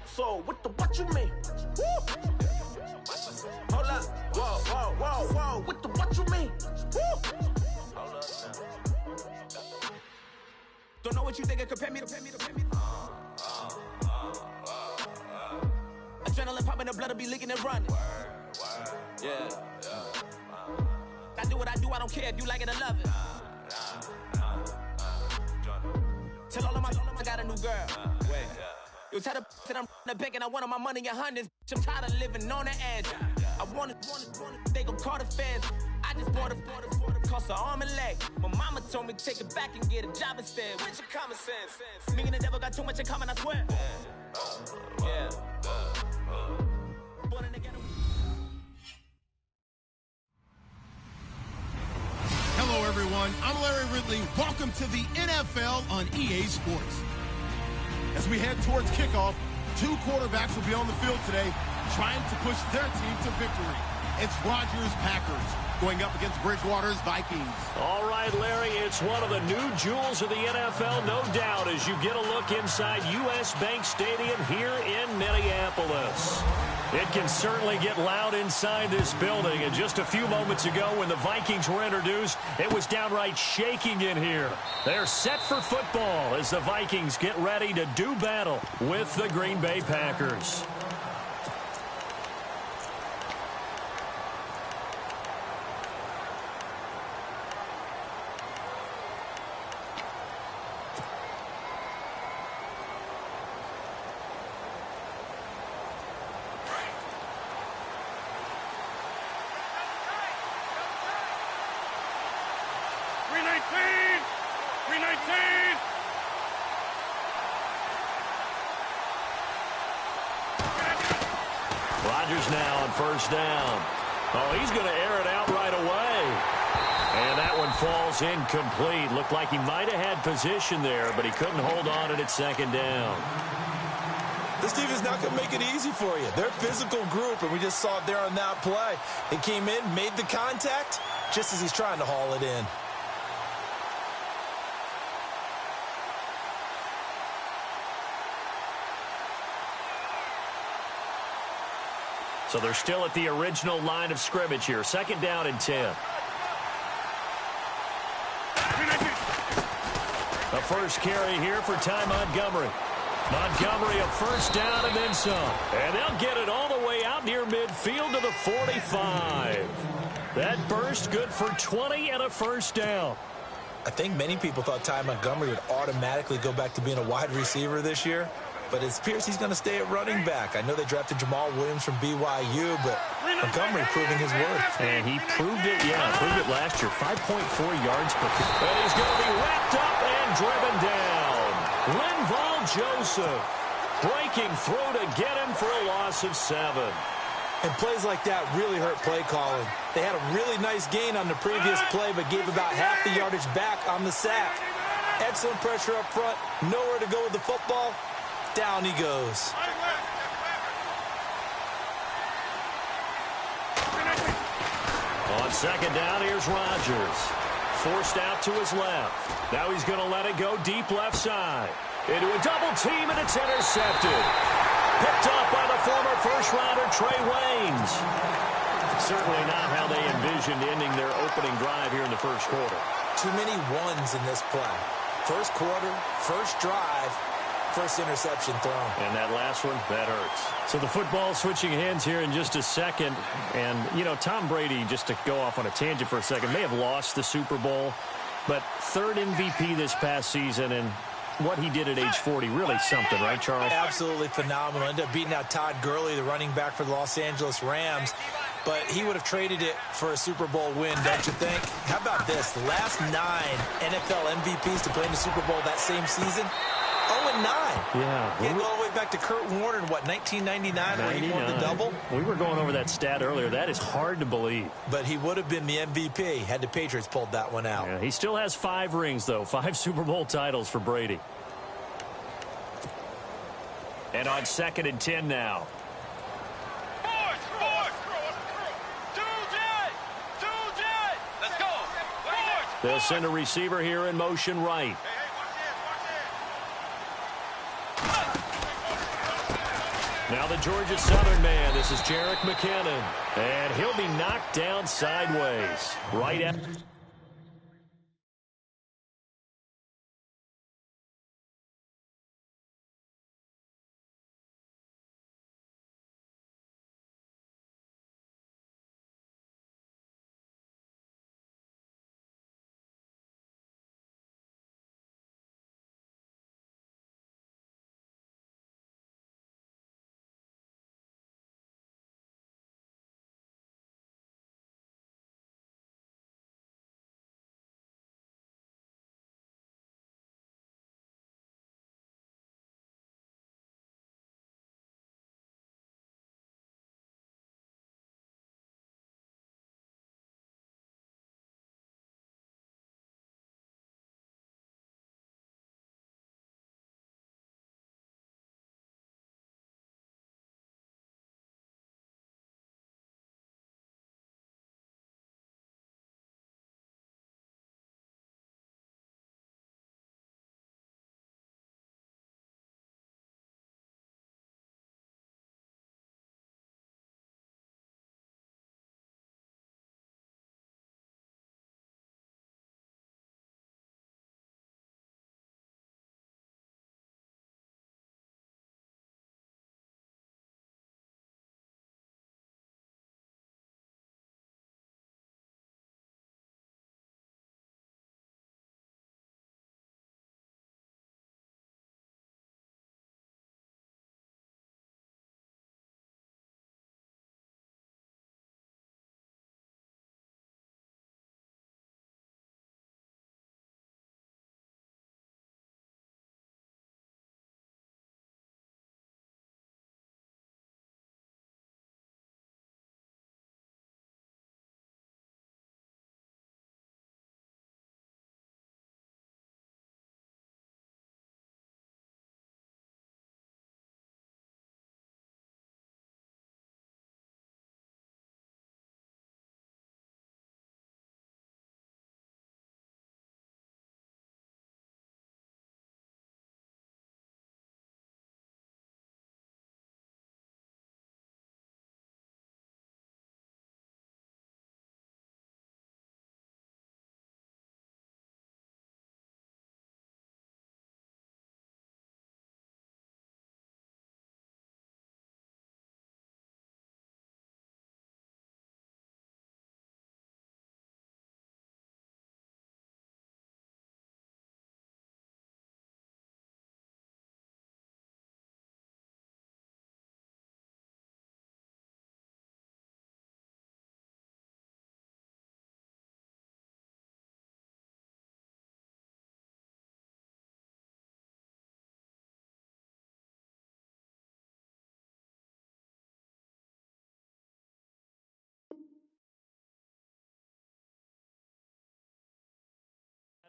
Speaker 6: so what you mean? Woo! Hold up, whoa, what you mean? Woo! Don't know what you think, compare me to. Adrenaline popping, the blood will be leaking and running. Yeah. I do what I do, I don't care if you like it or love it. Tell all of my I got a new girl. Wait. You tell the that I'm in the bank and I want all my money in hundreds. I'm tired of living on the edge. I want it, they gon' call the feds. I just bought a cost an arm and leg. My mama told me take it back and get a job instead. Where's your common sense? Me and the devil got too much in common, I swear. Yeah. Born in the ghetto.
Speaker 7: Hello, everyone. I'm Larry Ridley. Welcome to the NFL on EA Sports. As we head towards kickoff, two quarterbacks will be on the field today trying to push their team to victory. It's Rodgers' Packers going up against Bridgewater's Vikings.
Speaker 1: All right, Larry, it's one of the new jewels of the NFL, no doubt, as you get a look inside U.S. Bank Stadium here in Minneapolis. It can certainly get loud inside this building, and just a few moments ago when the Vikings were introduced, it was downright shaking in here. They're set for football as the Vikings get ready to do battle with the Green Bay Packers. Rodgers now on first down. Oh, he's going to air it out right away. And that one falls incomplete. Looked like he might have had position there, but he couldn't hold on at second down.
Speaker 2: This team is not going to make it easy for you. They're a physical group, and we just saw it there on that play. He came in, made the contact, just as he's trying to haul it in.
Speaker 1: So they're still at the original line of scrimmage here. Second down and 10. The first carry here for Ty Montgomery. Montgomery a first down and then some. And they'll get it all the way out near midfield to the 45. That burst good for 20 and a first down.
Speaker 2: I think many people thought Ty Montgomery would automatically go back to being a wide receiver this year. But it appears he's going to stay at running back. I know they drafted Jamal Williams from BYU, but Montgomery proving his worth.
Speaker 1: And he proved it, proved it last year. 5.4 yards per carry. And he's going to be wrapped up and driven down. Linval Joseph breaking through to get him for a loss of 7.
Speaker 2: And plays like that really hurt play calling. They had a really nice gain on the previous play, but gave about half the yardage back on the sack. Excellent pressure up front. Nowhere to go with the football. Down he goes.
Speaker 1: On second down, here's Rodgers. Forced out to his left. Now he's going to let it go deep left side. Into a double team, and it's intercepted. Picked up by the former first-rounder Trey Waynes. Certainly not how they envisioned ending their opening drive here in the first quarter.
Speaker 2: too many ones in this play. First quarter, first drive, first interception thrown.
Speaker 1: And that last one, that hurts. So the football switching hands here in just a second. And, you know, Tom Brady, just to go off on a tangent for a second, may have lost the Super Bowl, but third MVP this past season, and what he did at age 40, really something, right, Charles?
Speaker 2: Absolutely phenomenal. Ended up beating out Todd Gurley, the running back for the Los Angeles Rams. But he would have traded it for a Super Bowl win, don't you think? How about this? The last 9 NFL MVPs to play in the Super Bowl that same season, 0-9.
Speaker 1: Yeah.
Speaker 2: He go all the way back to Kurt Warner in, what, 1999 where he won the double?
Speaker 1: We were going over that stat earlier. That is hard to believe.
Speaker 2: But he would have been the MVP had the Patriots pulled that one out.
Speaker 1: Yeah, he still has 5 rings, though. 5 Super Bowl titles for Brady. And on 2nd and 10 now. They'll send a receiver here in motion right. Now the Georgia Southern man. This is Jerick McKinnon. And he'll be knocked down sideways. Right at...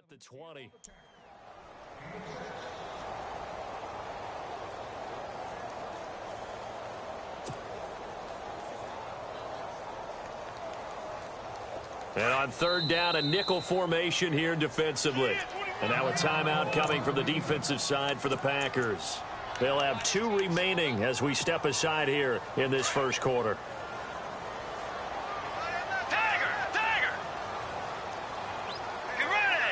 Speaker 1: the 20. And on 3rd down, a nickel formation here defensively. And now a timeout coming from the defensive side for the Packers. They'll have 2 remaining as we step aside here in this first quarter.
Speaker 3: Tiger! Get ready!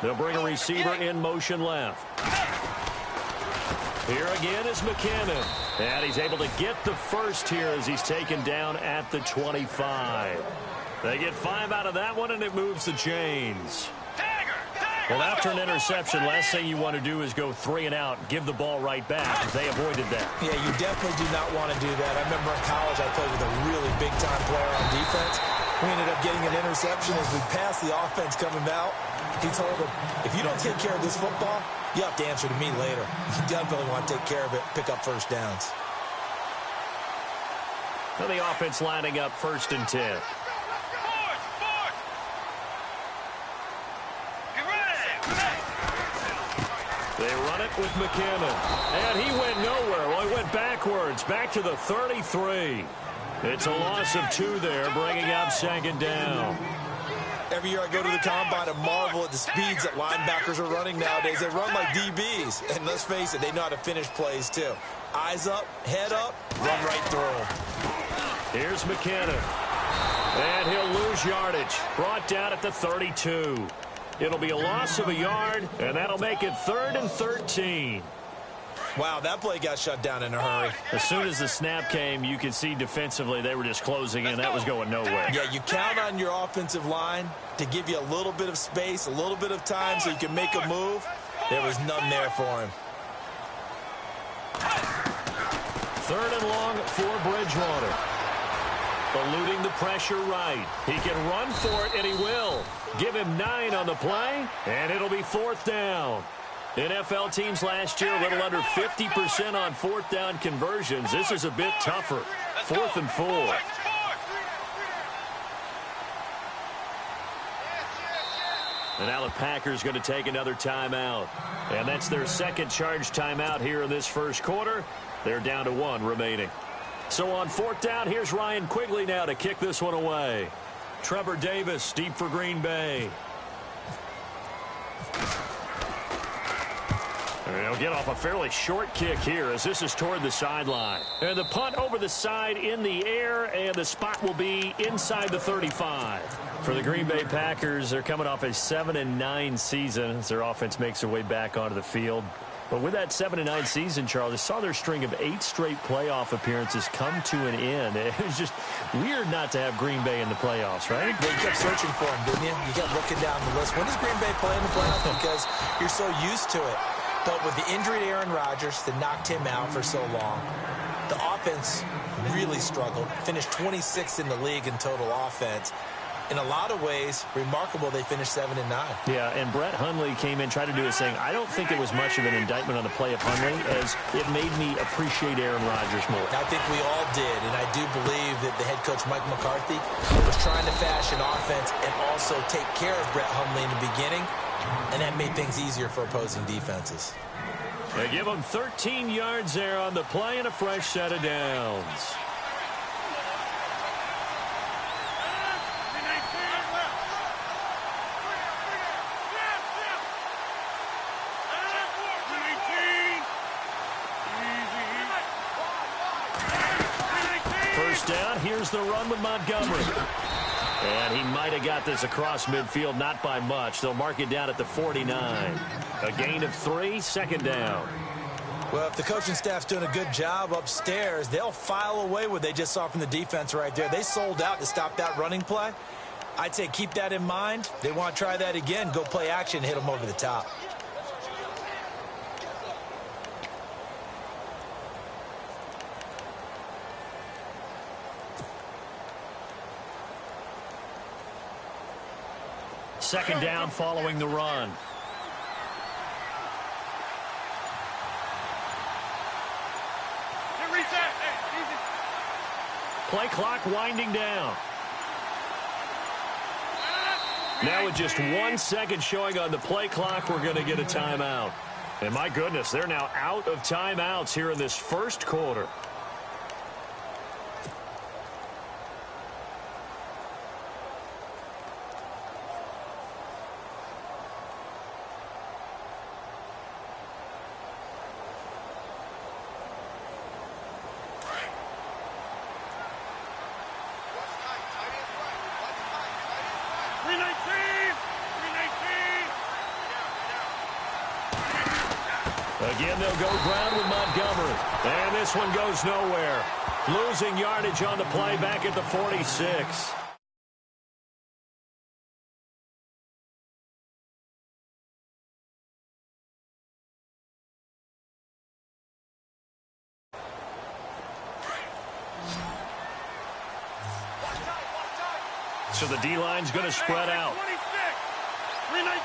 Speaker 1: They'll bring a receiver in motion left. Here again is McKinnon. And he's able to get the first here as he's taken down at the 25. They get 5 out of that one, and it moves the chains. Well, after an interception, last thing you want to do is go 3 and out, give the ball right back. They avoided that.
Speaker 2: Yeah, you definitely do not want to do that. I remember in college I played with a really big-time player on defense. We ended up getting an interception as we passed the offense coming out. He told him, if you don't take care of this football, you have to answer to me later. You definitely want to take care of it, pick up first downs.
Speaker 1: Now the offense lining up 1st and 10. They run it with McKinnon. And he went nowhere. Well, he went backwards, back to the 33. It's a loss of 2 there, bringing up 2nd down.
Speaker 2: Every year I go to the combine and marvel at the speeds that linebackers are running nowadays. They run like DBs. And let's face it, they know how to finish plays too. Eyes up, head up, run right through.
Speaker 1: Here's McKinnon. And he'll lose yardage. Brought down at the 32. It'll be a loss of a yard, and that'll make it 3rd and 13.
Speaker 2: Wow, that play got shut down in a hurry.
Speaker 1: As soon as the snap came, you could see defensively they were just closing in. That was going nowhere.
Speaker 2: Yeah, you count on your offensive line to give you a little bit of space, a little bit of time so you can make a move. There was none there for him.
Speaker 1: 3rd and long for Bridgewater. Eluding the pressure right. He can run for it, and he will. Give him 9 on the play, and it'll be 4th down. NFL teams last year a little under 50% on 4th down conversions. This is a bit tougher. 4th and 4. And now the Packers going to take another timeout. And that's their 2nd charge timeout here in this 1st quarter. They're down to 1 remaining. So on 4th down, here's Ryan Quigley now to kick this one away. Trevor Davis deep for Green Bay. And they'll get off a fairly short kick here as this is toward the sideline. And the punt over the side in the air, and the spot will be inside the 35. For the Green Bay Packers, they're coming off a 7-9 season as their offense makes their way back onto the field. But with that 7-9 season, Charles, they saw their string of 8 straight playoff appearances come to an end. It was just weird not to have Green Bay in the playoffs, right?
Speaker 2: Yeah, you kept searching for them, didn't you? You kept looking down the list. When does Green Bay play in the playoffs? Because you're so used to it. But with the injury to Aaron Rodgers that knocked him out for so long, the offense really struggled. Finished 26th in the league in total offense. In a lot of ways, remarkable they finished 7-9.
Speaker 1: Yeah, and Brett Hundley came in, tried to do his thing. I don't think it was much of an indictment on the play of Hundley, as it made me appreciate Aaron Rodgers more.
Speaker 2: I think we all did, and I do believe that the head coach, Mike McCarthy, was trying to fashion offense and also take care of Brett Hundley in the beginning, and that made things easier for opposing defenses.
Speaker 1: They give him 13 yards there on the play and a fresh set of downs. Down. Here's the run with Montgomery. And he might have got this across midfield, not by much. They'll mark it down at the 49. A gain of 3, 2nd down.
Speaker 2: Well, if the coaching staff's doing a good job upstairs, they'll file away what they just saw from the defense right there. They sold out to stop that running play. I'd say keep that in mind. They want to try that again. Go play action, hit them over the top.
Speaker 1: Second down following the run. Play clock winding down. Now with just 1 second showing on the play clock, we're going to get a timeout. And my goodness, they're now out of timeouts here in this 1st quarter. Again, they'll go ground with Montgomery. And this one goes nowhere. Losing yardage on the play back at the 46. So the D-line's going to spread out.
Speaker 3: 319.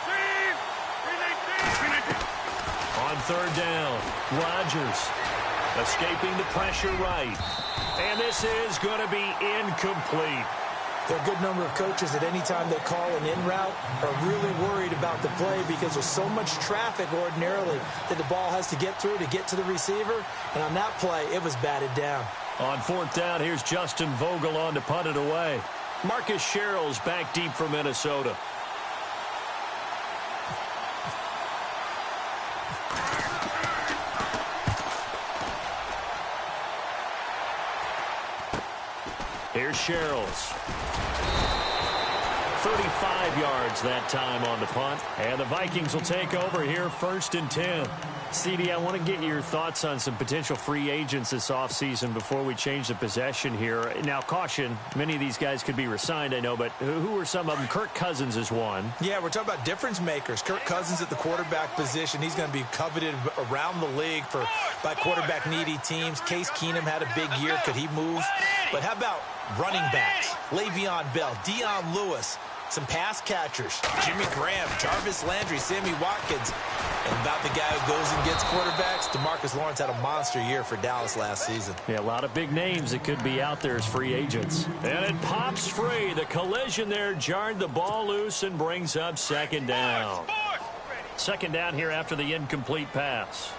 Speaker 1: On third down, Rodgers escaping the pressure right. And this is going to be incomplete.
Speaker 2: There are a good number of coaches that any time they call an in route are really worried about the play because there's so much traffic ordinarily that the ball has to get through to get to the receiver. And on that play, it was batted down.
Speaker 1: On fourth down, here's Justin Vogel on to punt it away. Marcus Sherrill's back deep for Minnesota. Here's Sherrill's. 35 yards that time on the punt. And the Vikings will take over here, 1st and 10. CD, I want to get your thoughts on some potential free agents this offseason before we change the possession here. Now, caution, many of these guys could be re-signed, I know, but who are some of them? Kirk Cousins is one.
Speaker 2: Yeah, we're talking about difference makers. Kirk Cousins at the quarterback position. He's going to be coveted around the league by quarterback-needy teams. Case Keenum had a big year. Could he move? But how about running backs? Le'Veon Bell, Dion Lewis, some pass catchers, Jimmy Graham, Jarvis Landry, Sammy Watkins. And about the guy who goes and gets quarterbacks, DeMarcus Lawrence had a monster year for Dallas last season.
Speaker 1: Yeah, a lot of big names that could be out there as free agents. And it pops free. The collision there jarred the ball loose and brings up 2nd down. 2nd down here after the incomplete pass.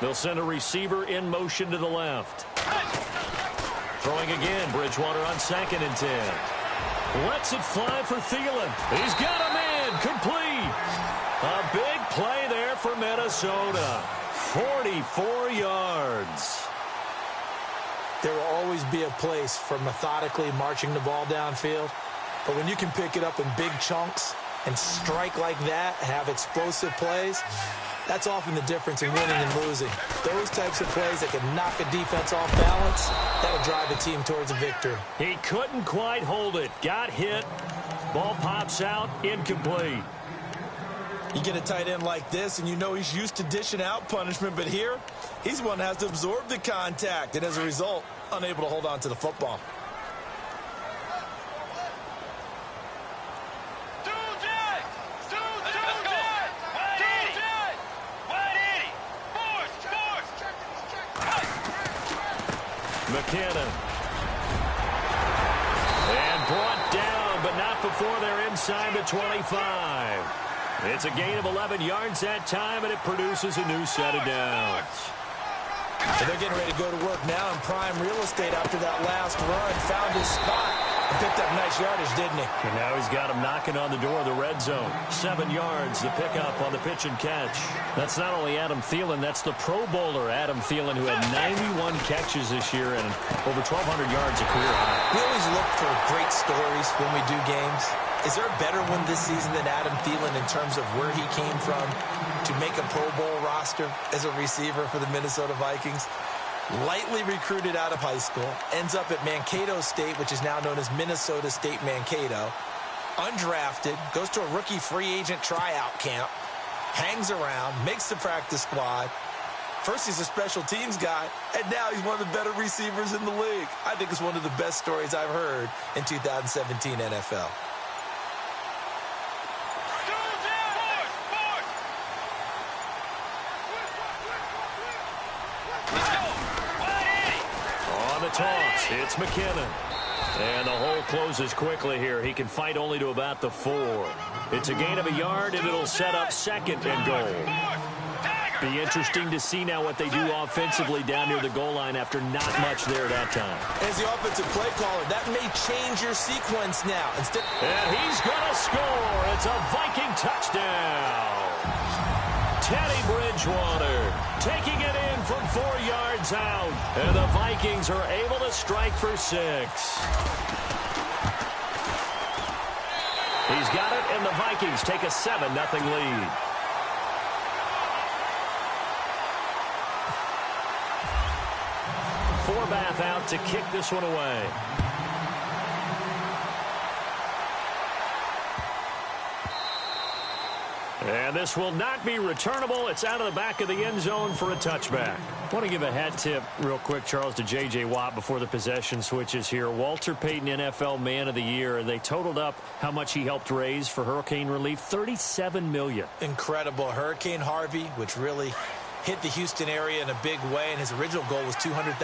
Speaker 1: They'll send a receiver in motion to the left. Throwing again, Bridgewater on 2nd and 10. Lets it fly for Thielen. He's got him in, complete. A big play there for Minnesota. 44 yards.
Speaker 2: There will always be a place for methodically marching the ball downfield. But when you can pick it up in big chunks and strike like that, have explosive plays, that's often the difference in winning and losing. Those types of plays that can knock a defense off balance, that'll drive a team towards a victory.
Speaker 1: He couldn't quite hold it. Got hit. Ball pops out. Incomplete.
Speaker 2: You get a tight end like this, and you know he's used to dishing out punishment, but here, he's one that has to absorb the contact, and as a result, unable to hold on to the football.
Speaker 1: McKinnon. And brought down, but not before they're inside the 25. It's a gain of 11 yards that time, and it produces a new set of downs.
Speaker 2: And they're getting ready to go to work now in prime real estate after that last run. Found his spot and picked up nice yardage, didn't he?
Speaker 1: And now he's got him knocking on the door of the red zone. 7 yards, the pickup on the pitch and catch. That's not only Adam Thielen, that's the Pro Bowler Adam Thielen, who had 91 catches this year and over 1,200 yards a career high.
Speaker 2: We always look for great stories when we do games. Is there a better one this season than Adam Thielen in terms of where he came from to make a Pro Bowl roster as a receiver for the Minnesota Vikings? Lightly recruited out of high school, ends up at Mankato State, which is now known as Minnesota State Mankato. Undrafted, goes to a rookie free agent tryout camp, hangs around, makes the practice squad. First he's a special teams guy, and now he's one of the better receivers in the league. I think it's one of the best stories I've heard in 2017 NFL.
Speaker 1: Toss. It's McKinnon. And the hole closes quickly here. He can fight only to about the 4. It's a gain of a yard, and it'll set up 2nd and goal. Be interesting to see now what they do offensively down near the goal line after not much there that time.
Speaker 2: As the offensive play caller, that may change your sequence now.
Speaker 1: And he's going to score. It's a Viking touchdown. Teddy Bridgewater taking it in from 4 yards out. And the Vikings are able to strike for 6. He's got it, and the Vikings take a 7-0 lead. Forbath out to kick this one away. And this will not be returnable. It's out of the back of the end zone for a touchback. I want to give a hat tip real quick, Charles, to J.J. Watt before the possession switches here. Walter Payton, NFL Man of the Year. They totaled up how much he helped raise for hurricane relief, $37 million.
Speaker 2: Incredible. Hurricane Harvey, which really hit the Houston area in a big way, and his original goal was $200,000.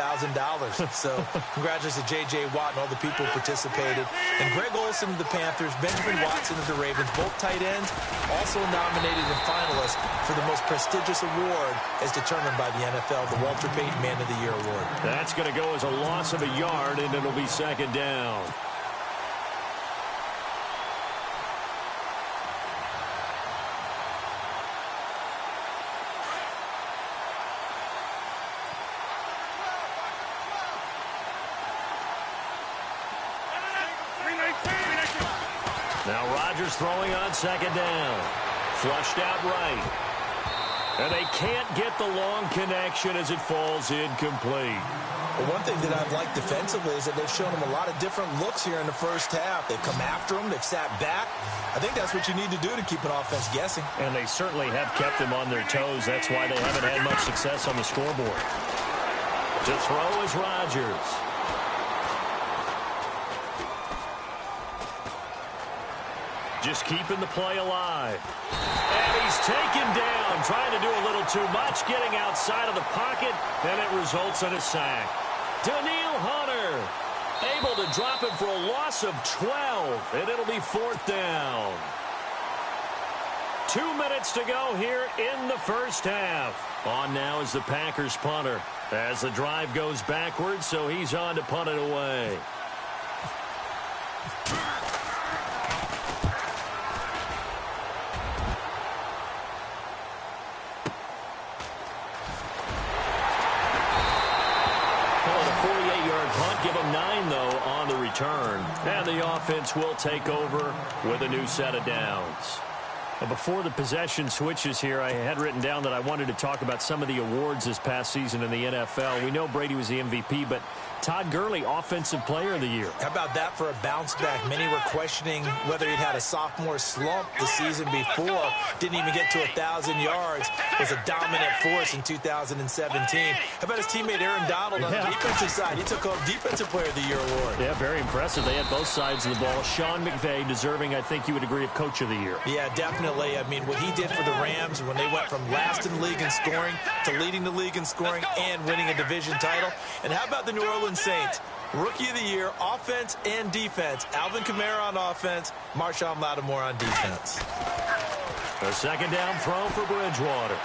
Speaker 2: So congratulations to J.J. Watt and all the people who participated. And Greg Olsen of the Panthers, Benjamin Watson of the Ravens, both tight ends, also nominated and finalists for the most prestigious award as determined by the NFL, the Walter Payton Man of the Year Award.
Speaker 1: That's going to go as a loss of a yard, and it'll be second down. Now Rodgers throwing on second down. Flushed out right. And they can't get the long connection as it falls incomplete.
Speaker 2: Well, one thing that I've liked defensively is that they've shown him a lot of different looks here in the first half. They've come after him. They've sat back. I think that's what you need to do to keep an offense guessing.
Speaker 1: And they certainly have kept them on their toes. That's why they haven't had much success on the scoreboard. To throw is Rodgers. Just keeping the play alive. And he's taken down, trying to do a little too much, getting outside of the pocket, and it results in a sack. Daniil Hunter able to drop him for a loss of 12, and it'll be fourth down. 2 minutes to go here in the first half. On now is the Packers punter as the drive goes backwards, so he's on to punt it away. Give them 9, though, on the return. And the offense will take over with a new set of downs. Before the possession switches here, I had written down that I wanted to talk about some of the awards this past season in the NFL. We know Brady was the MVP, but Todd Gurley, Offensive Player of the Year.
Speaker 2: How about that for a bounce back? Many were questioning whether he'd had a sophomore slump the season before. Didn't even get to 1,000 yards. Was a dominant force in 2017. How about his teammate Aaron Donald on the defensive side? He took home Defensive Player of the Year award.
Speaker 1: Yeah, very impressive. They had both sides of the ball. Sean McVay deserving, I think you would agree, of Coach of the Year.
Speaker 2: Yeah, definitely. I mean, what he did for the Rams when they went from last in the league in scoring to leading the league in scoring and winning a division title. And how about the New Orleans Saints? Rookie of the Year, offense and defense. Alvin Kamara on offense, Marshawn Lattimore on defense.
Speaker 1: A second down throw for Bridgewater.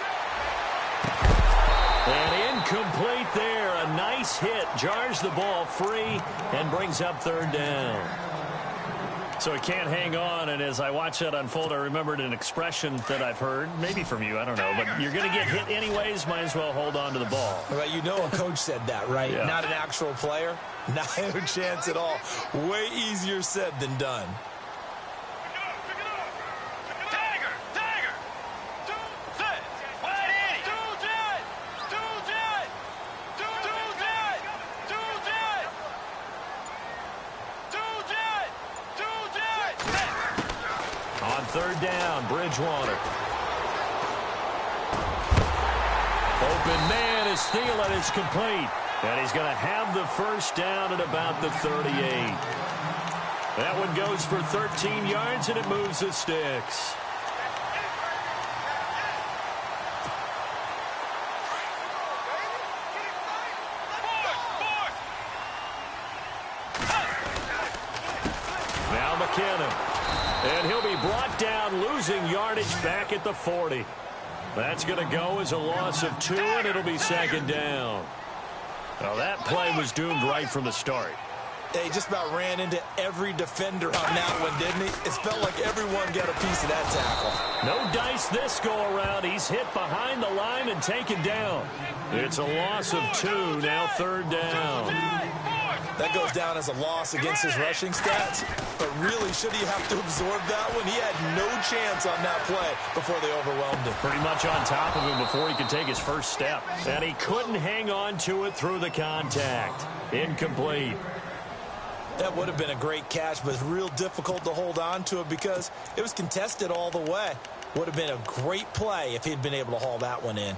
Speaker 1: And incomplete there. A nice hit. Jars the ball free and brings up third down. So he can't hang on, and as I watch that unfold, I remembered an expression that I've heard, maybe from you, I don't know, but you're going to get hit anyways, might as well hold on to the ball.
Speaker 2: Right, you know a coach said that, right?
Speaker 1: Yeah.
Speaker 2: Not an actual player. Not a chance at all. Way easier said than done.
Speaker 1: Third down, Bridgewater. Open man is Thielen is complete. And he's going to have the first down at about the 38. That one goes for 13 yards, and it moves the sticks. Now McKinnon. And he'll be brought down, losing yardage back at the 40. That's going to go as a loss of 2, and it'll be second down. Now, that play was doomed right from the start.
Speaker 2: He just about ran into every defender on that one, didn't he? It felt like everyone got a piece of that tackle.
Speaker 1: No dice this go-around. He's hit behind the line and taken down. It's a loss of 2, now third down.
Speaker 2: That goes down as a loss against his rushing stats. But really, should he have to absorb that one? He had no chance on that play before they overwhelmed him.
Speaker 1: Pretty much on top of him before he could take his first step. And he couldn't hang on to it through the contact. Incomplete.
Speaker 2: That would have been a great catch, but it's real difficult to hold on to it because it was contested all the way. Would have been a great play if he'd been able to haul that one in.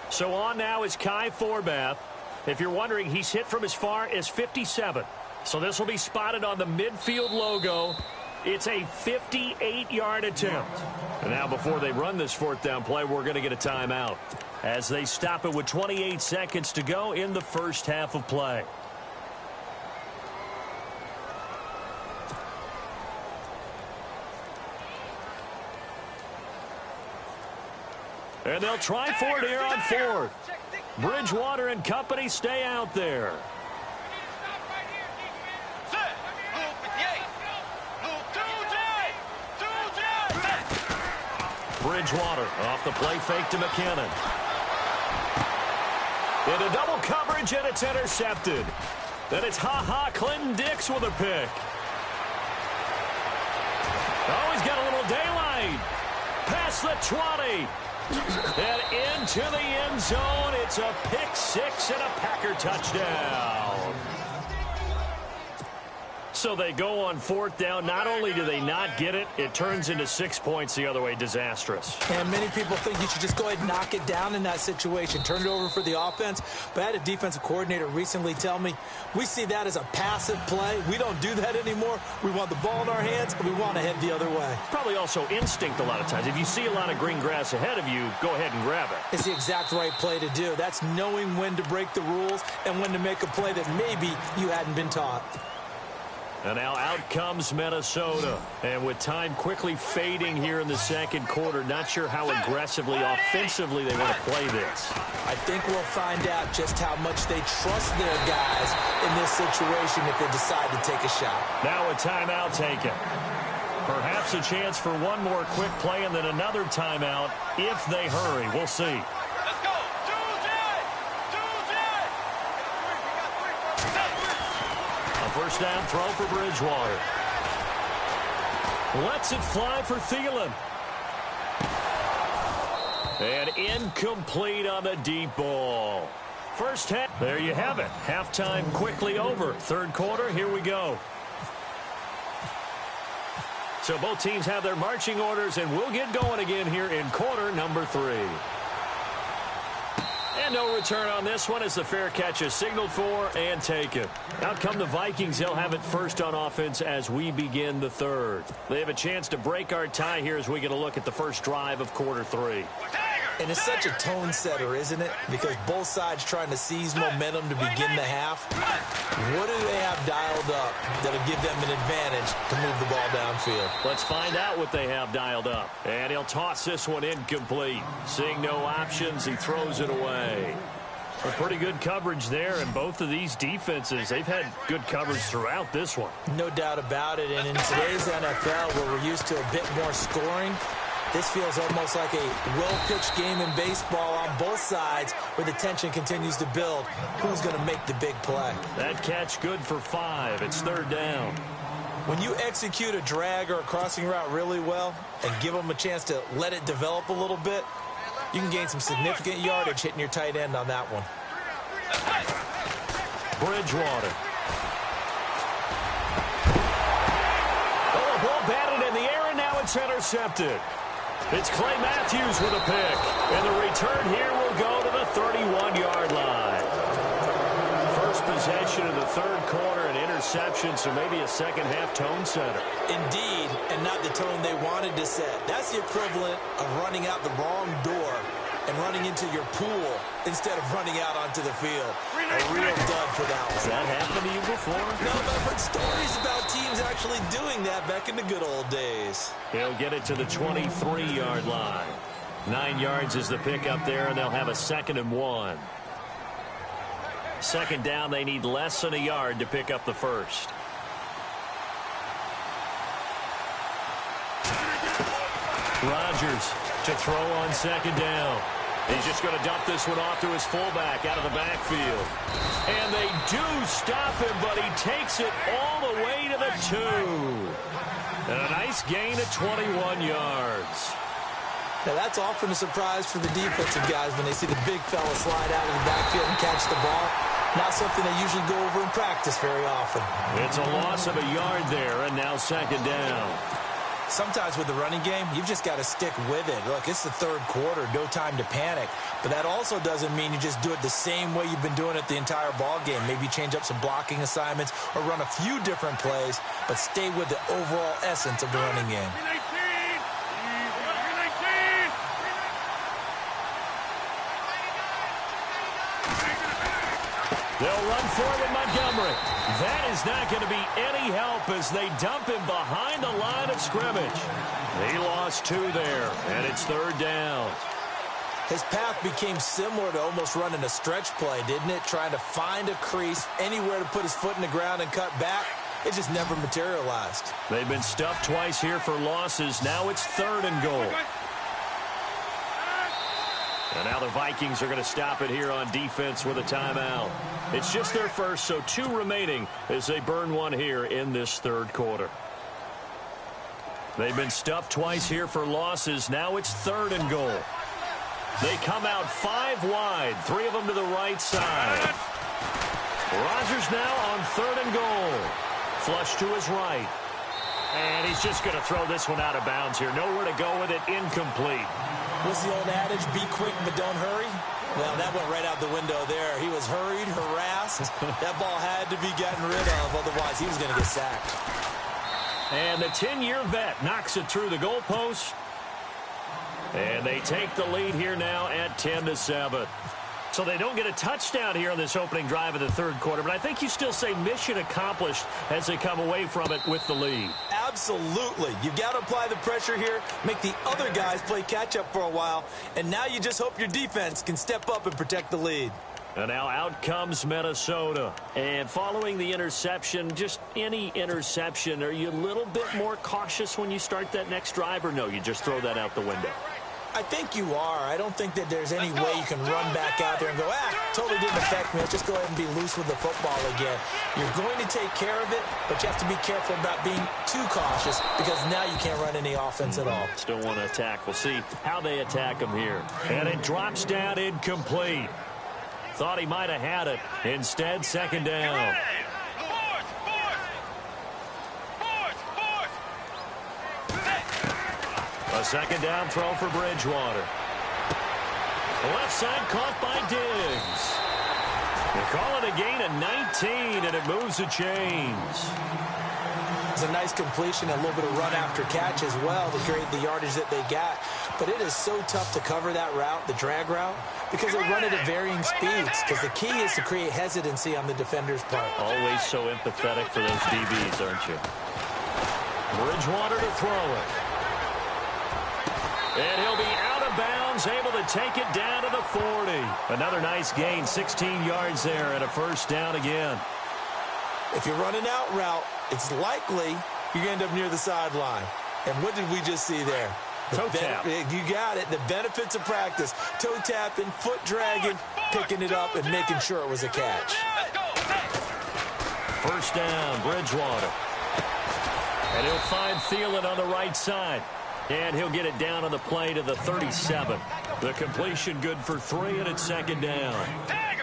Speaker 1: So on now is Kai Forbath. If you're wondering, he's hit from as far as 57. So this will be spotted on the midfield logo. It's a 58-yard attempt. And now before they run this fourth down play, we're going to get a timeout as they stop it with 28 seconds to go in the first half of play. And they'll try for it here on fourth. Bridgewater and company stay out there. Bridgewater off the play fake to McKinnon. Into double coverage, and it's intercepted. Then it's Clinton Dix with a pick. Oh, he's got a little daylight. Past the 20. And into the end zone. It's a pick six and a Packer touchdown. So they go on fourth down. Not only do they not get it, it turns into 6 points the other way. Disastrous.
Speaker 2: And many people think you should just go ahead and knock it down in that situation. Turn it over for the offense. But I had a defensive coordinator recently tell me, we see that as a passive play. We don't do that anymore. We want the ball in our hands, and we want to head the other way.
Speaker 1: Probably also instinct a lot of times. If you see a lot of green grass ahead of you, go ahead and grab it.
Speaker 2: It's the exact right play to do. That's knowing when to break the rules and when to make a play that maybe you hadn't been taught.
Speaker 1: And now out comes Minnesota. And with time quickly fading here in the second quarter, not sure how aggressively, offensively they want to play this.
Speaker 2: I think we'll find out just how much they trust their guys in this situation if they decide to take a shot.
Speaker 1: Now a timeout taken. Perhaps a chance for one more quick play and then another timeout if they hurry. We'll see. First down throw for Bridgewater. Lets it fly for Thielen. And incomplete on the deep ball. First half. There you have it. Halftime quickly over. Third quarter, here we go. So both teams have their marching orders, and we'll get going again here in quarter number 3. And no return on this one as the fair catch is signaled for and taken. Out come the Vikings. They'll have it first on offense as we begin the third. They have a chance to break our tie here as we get a look at the first drive of quarter 3.
Speaker 2: And it's such a tone setter, isn't it? Because both sides trying to seize momentum to begin the half. What do they have dialed up that'll give them an advantage to move the ball downfield?
Speaker 1: Let's find out what they have dialed up. And he'll toss this one incomplete. Seeing no options, he throws it away. A pretty good coverage there, and both of these defenses, they've had good coverage throughout this one.
Speaker 2: No doubt about it, and in today's NFL, where we're used to a bit more scoring, this feels almost like a well-pitched game in baseball on both sides where the tension continues to build. Who's going to make the big play?
Speaker 1: That catch good for 5. It's third down.
Speaker 2: When you execute a drag or a crossing route really well and give them a chance to let it develop a little bit, you can gain some significant yardage hitting your tight end on that one.
Speaker 1: Bridgewater. Oh, a ball batted in the air, and now it's intercepted. It's Clay Matthews with a pick. And the return here will go to the 31-yard line. First possession of the third quarter, an interception, so maybe a second-half tone setter.
Speaker 2: Indeed, and not the tone they wanted to set. That's the equivalent of running out the wrong door and running into your pool instead of running out onto the field. A real dud for that one.
Speaker 1: Has that happened to you before?
Speaker 2: No, but I've heard stories about teams actually doing that back in the good old days.
Speaker 1: He'll get it to the 23-yard line. 9 yards is the pickup there, and they'll have a 2nd and 1. Second down, they need less than a yard to pick up the first. Rodgers to throw on second down. He's just going to dump this one off to his fullback out of the backfield. And they do stop him, but he takes it all the way to the 2. And a nice gain of 21 yards.
Speaker 2: Now, that's often a surprise for the defensive guys when they see the big fella slide out of the backfield and catch the ball. Not something they usually go over in practice very often.
Speaker 1: It's a loss of a yard there, and now second down.
Speaker 2: Sometimes with the running game, you've just got to stick with it. Look, it's the third quarter, no time to panic. But that also doesn't mean you just do it the same way you've been doing it the entire ball game. Maybe change up some blocking assignments or run a few different plays, but stay with the overall essence of the running game.
Speaker 1: They'll run forward Montgomery. That is not going to be any help as they dump him behind the line of scrimmage. He lost 2 there, and it's third down.
Speaker 2: His path became similar to almost running a stretch play, didn't it? Trying to find a crease, anywhere to put his foot in the ground and cut back. It just never materialized.
Speaker 1: They've been stuffed twice here for losses. Now it's 3rd and goal. And now the Vikings are going to stop it here on defense with a timeout. It's just their first, so 2 remaining as they burn one here in this third quarter. They've been stuffed twice here for losses. Now it's 3rd and goal. They come out 5 wide, 3 of them to the right side. Rodgers now on 3rd and goal. Flush to his right. And he's just going to throw this one out of bounds here. Nowhere to go with it. Incomplete.
Speaker 2: What's the old adage? Be quick, but don't hurry. Well, that went right out the window there. He was hurried, harassed. That ball had to be gotten rid of. Otherwise, he was going to get sacked.
Speaker 1: And the 10-year vet knocks it through the goalpost. And they take the lead here now at 10-7. So they don't get a touchdown here on this opening drive of the third quarter, but I think you still say mission accomplished as they come away from it with the lead.
Speaker 2: Absolutely. You've got to apply the pressure here, make the other guys play catch-up for a while, and now you just hope your defense can step up and protect the lead.
Speaker 1: And now out comes Minnesota. And following the interception, just any interception, are you a little bit more cautious when you start that next drive, or no, you just throw that out the window?
Speaker 2: I think you are. I don't think that there's any way you can run back out there and go, totally didn't affect me. Let's just go ahead and be loose with the football again. You're going to take care of it, but you have to be careful about being too cautious because now you can't run any offense at all.
Speaker 1: Still want to attack. We'll see how they attack him here. And it drops down incomplete. Thought he might have had it. Instead, second down. A second down throw for Bridgewater. Left side caught by Diggs. They call it a gain of 19, and it moves the chains.
Speaker 2: It's a nice completion, a little bit of run after catch as well to create the yardage that they got. But it is so tough to cover that route, the drag route, because they run it at varying speeds. Because the key is to create hesitancy on the defender's part.
Speaker 1: Always so empathetic for those DBs, aren't you? Bridgewater to throw it. And he'll be out of bounds, able to take it down to the 40. Another nice gain, 16 yards there, and a first down again.
Speaker 2: If you're running out route, it's likely you're going to end up near the sideline. And what did we just see there?
Speaker 1: Toe tap.
Speaker 2: You got it. The benefits of practice. Toe tapping, foot dragging, picking it up, and making sure it was a catch.
Speaker 1: First down, Bridgewater. And he'll find Thielen on the right side. And he'll get it down on the play to the 37. The completion good for 3, and it's second down.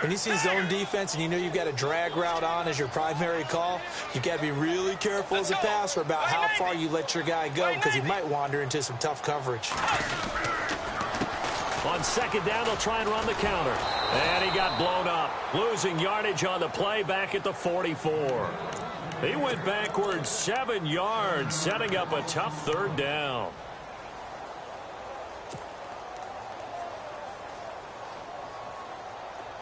Speaker 2: When you see zone defense and you know you've got a drag route on as your primary call, you've got to be really careful as a passer about how far you let your guy go because he might wander into some tough coverage.
Speaker 1: On second down, they'll try and run the counter. And he got blown up, losing yardage on the play back at the 44. He went backwards 7 yards, setting up a tough third down.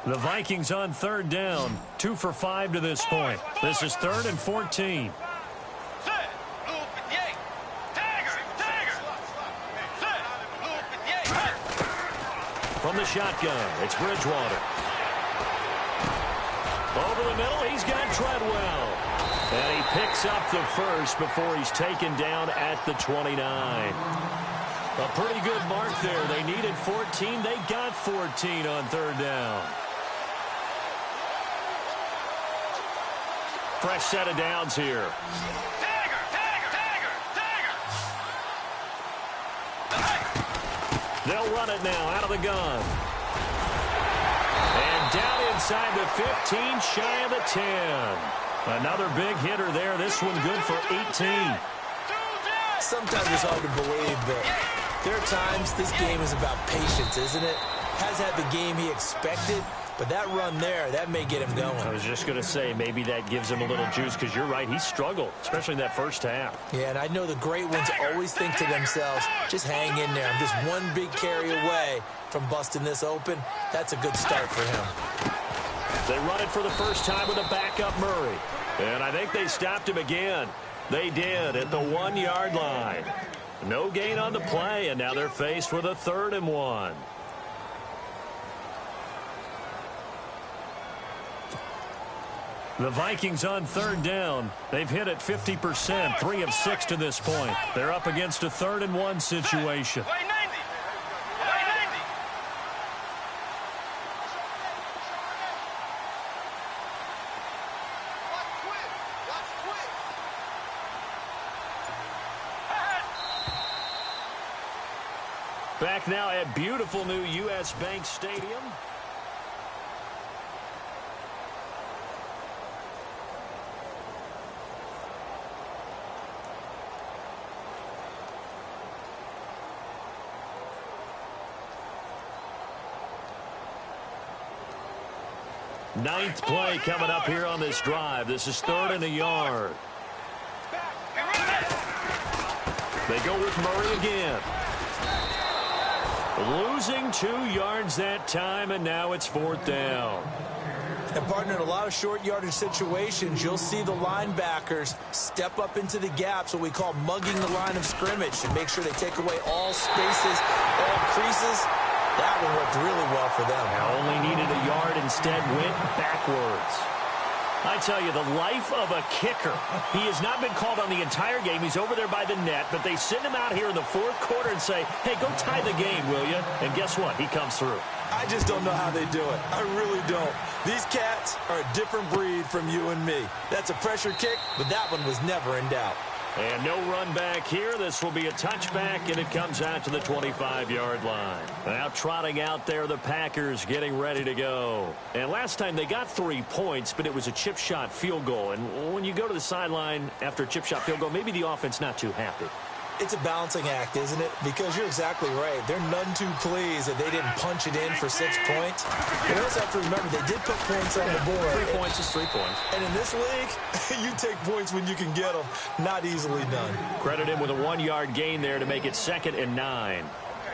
Speaker 1: The Vikings on third down, 2 for 5 to this point. This is 3rd and 14. From the shotgun, it's Bridgewater. Over the middle, he's got Treadwell. And he picks up the first before he's taken down at the 29. A pretty good mark there. They needed 14. They got got 14 on third down. Fresh set of downs here. They'll run it now out of the gun. And down inside the 15, shy of the 10. Another big hitter there. This one good for 18.
Speaker 2: Sometimes it's hard to believe, but there are times this game is about patience, isn't it? Has had the game he expected, but that run there, that may get him going.
Speaker 1: I was just going to say, maybe that gives him a little juice, because you're right, he struggled, especially in that first half.
Speaker 2: Yeah, and I know the great ones always think to themselves, just hang in there. I'm just one big carry away from busting this open. That's a good start for him.
Speaker 1: They run it for the first time with a backup Murray. And I think they stopped him again. They did at the 1-yard line. No gain on the play, and now they're faced with a 3rd and 1. The Vikings on 3rd down. They've hit it 50%, 3 of 6 to this point. They're up against a 3rd and 1 situation. Back now at beautiful new U.S. Bank Stadium. Ninth play coming up here on this drive. This is 3rd and a yard. They go with Murray again. Losing 2 yards that time, and now it's 4th down.
Speaker 2: And, partner, in a lot of short yardage situations, you'll see the linebackers step up into the gaps, what we call mugging the line of scrimmage, and make sure they take away all spaces, all creases. That one worked really well for them.
Speaker 1: Only needed a yard, instead went backwards. I tell you, the life of a kicker. He has not been called on the entire game. He's over there by the net, but they send him out here in the 4th quarter and say, hey, go tie the game, will you? And guess what? He comes through.
Speaker 2: I just don't know how they do it. I really don't. These cats are a different breed from you and me. That's a pressure kick, but that one was never in doubt.
Speaker 1: And no run back here. This will be a touchback, and it comes out to the 25-yard line. Now trotting out there, the Packers getting ready to go. And last time they got 3 points, but it was a chip shot field goal. And when you go to the sideline after a chip shot field goal, maybe the offense not too happy.
Speaker 2: It's a balancing act, isn't it? Because you're exactly right. They're none too pleased that they didn't punch it in for 6 points. But you also have to remember, they did put points on the board.
Speaker 1: 3 points is 3 points.
Speaker 2: And in this league, you take points when you can get them. Not easily done.
Speaker 1: Credit him with a 1-yard gain there to make it 2nd and 9.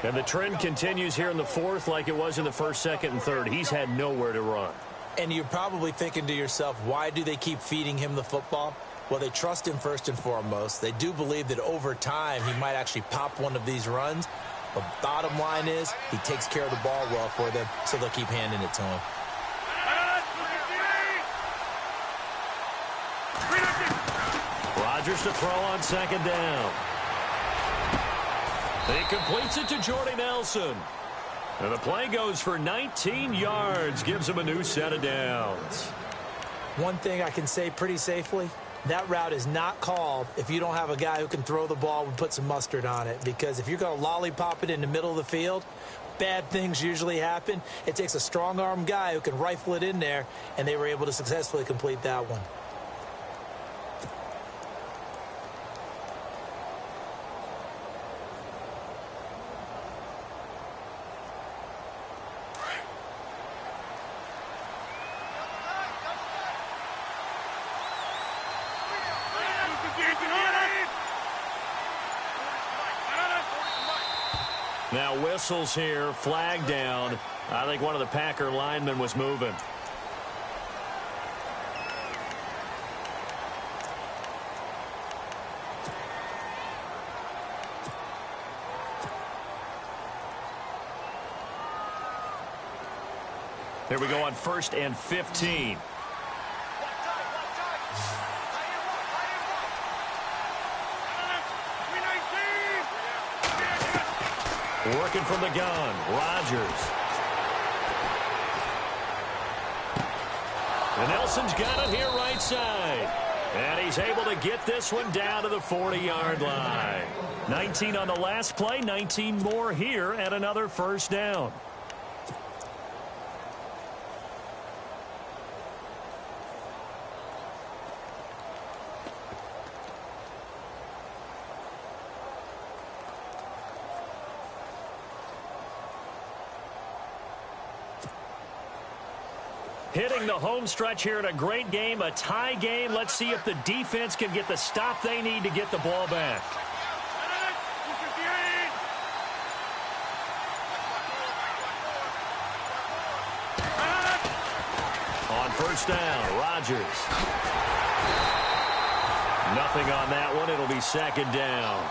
Speaker 1: And the trend continues here in the 4th like it was in the 1st, 2nd, and 3rd. He's had nowhere to run.
Speaker 2: And you're probably thinking to yourself, why do they keep feeding him the football? Well, they trust him first and foremost. They do believe that over time he might actually pop one of these runs. But bottom line is he takes care of the ball well for them, so they'll keep handing it to him.
Speaker 1: Rodgers to throw on 2nd down. He completes it to Jordy Nelson. And the play goes for 19 yards, gives him a new set of downs.
Speaker 2: One thing I can say pretty safely, that route is not called if you don't have a guy who can throw the ball and put some mustard on it. Because if you're going to lollipop it in the middle of the field, bad things usually happen. It takes a strong-arm guy who can rifle it in there, and they were able to successfully complete that one.
Speaker 1: Now whistles here, flag down. I think one of the Packer linemen was moving. Here we go on 1st and 15. Working from the gun, Rodgers. And Nelson's got it here right side. And he's able to get this one down to the 40-yard line. 19 on the last play, 19 more here and another first down. Hitting the home stretch here in a great game, a tie game. Let's see if the defense can get the stop they need to get the ball back. On first down, Rodgers. Nothing on that one. It'll be second down.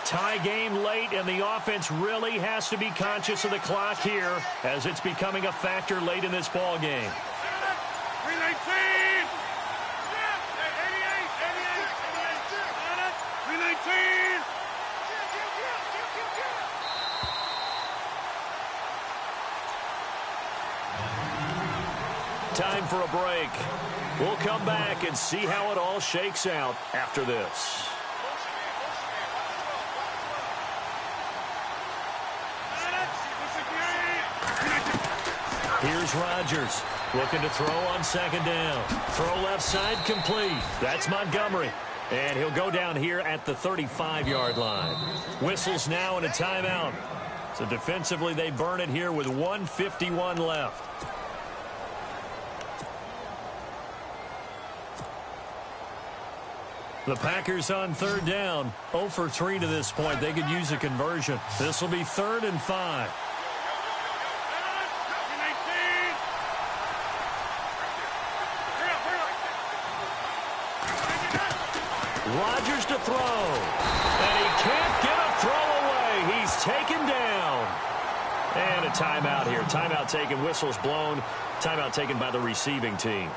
Speaker 1: Tie game late, and the offense really has to be conscious of the clock here as it's becoming a factor late in this ball game.
Speaker 3: 319! 319!
Speaker 1: Time for a break. We'll come back and see how it all shakes out after this. Here's Rodgers looking to throw on second down. Throw left side complete. That's Montgomery. And he'll go down here at the 35-yard line. Whistles now and a timeout. So defensively they burn it here with 1:51 left. The Packers on third down. 0 for 3 to this point. They could use a conversion. This will be 3rd and 5. Rodgers to throw. And he can't get a throw away. He's taken down. And a timeout here. Timeout taken. Whistles blown. Timeout taken by the receiving team.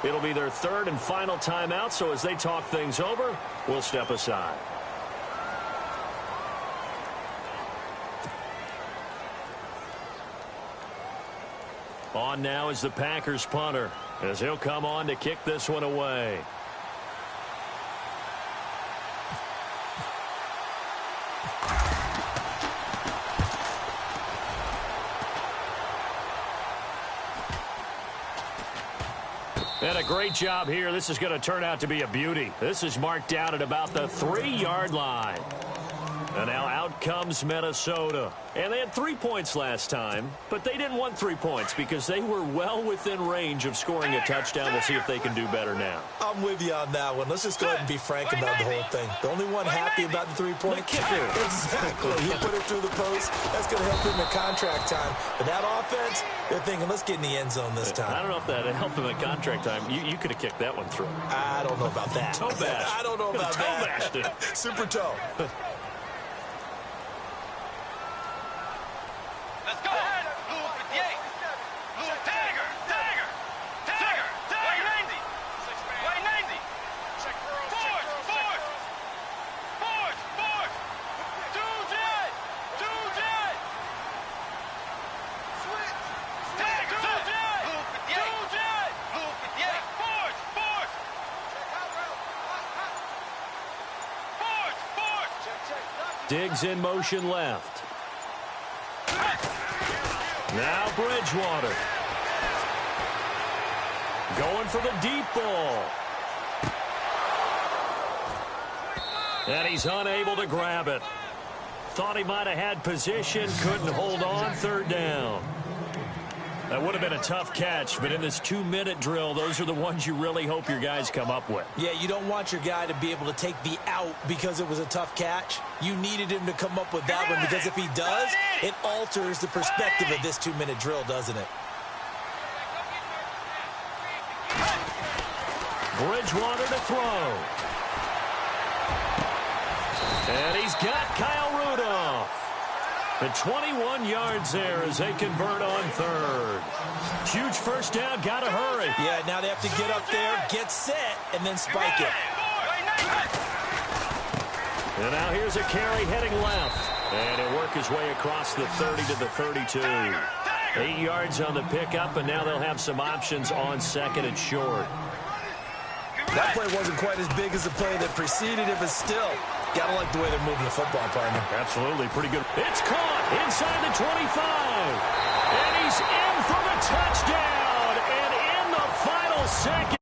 Speaker 1: It'll be their 3rd and final timeout, so as they talk things over, we'll step aside. On now is the Packers punter, as he'll come on to kick this one away. And a great job here. This is going to turn out to be a beauty. This is marked out at about the 3-yard line. And now out comes Minnesota. And they had 3 points last time, but they didn't want 3 points because they were well within range of scoring a touchdown. We'll see if they can do better now.
Speaker 2: I'm with you on that one. Let's just go ahead and be frank about the whole thing. The only one happy about the 3-point
Speaker 1: kicker.
Speaker 2: Exactly. He put it through the post. That's going to help him in contract time. But that offense, they're thinking, let's get in the end zone this time.
Speaker 1: I don't know if that helped him in contract time. You could have kicked that one through.
Speaker 2: I don't know about that.
Speaker 1: Toe bash.
Speaker 2: I don't know about
Speaker 1: toe bashed it.
Speaker 2: Super toe.
Speaker 1: Diggs in motion left. Now Bridgewater. Going for the deep ball. And he's unable to grab it. Thought he might have had position. Couldn't hold on. 3rd down. That would have been a tough catch, but in this 2-minute drill, those are the ones you really hope your guys come up with.
Speaker 2: Yeah, you don't want your guy to be able to take the out because it was a tough catch. You needed him to come up with that one because if he does, it alters the perspective of this 2-minute drill, doesn't it?
Speaker 1: Bridgewater to throw. And he's got Kyle Rudolph. And 21 yards there as they convert on third. Huge first down, gotta hurry.
Speaker 2: Yeah, now they have to get up there, get set, and then spike it.
Speaker 1: And now here's a carry heading left. And he'll work his way across the 30 to the 32. 8 yards on the pickup, and now they'll have some options on second and short.
Speaker 2: That play wasn't quite as big as the play that preceded it, but still, gotta like the way they're moving the football, partner.
Speaker 1: Absolutely, pretty good. It's caught inside the 25. And he's in for the touchdown. And in the final second.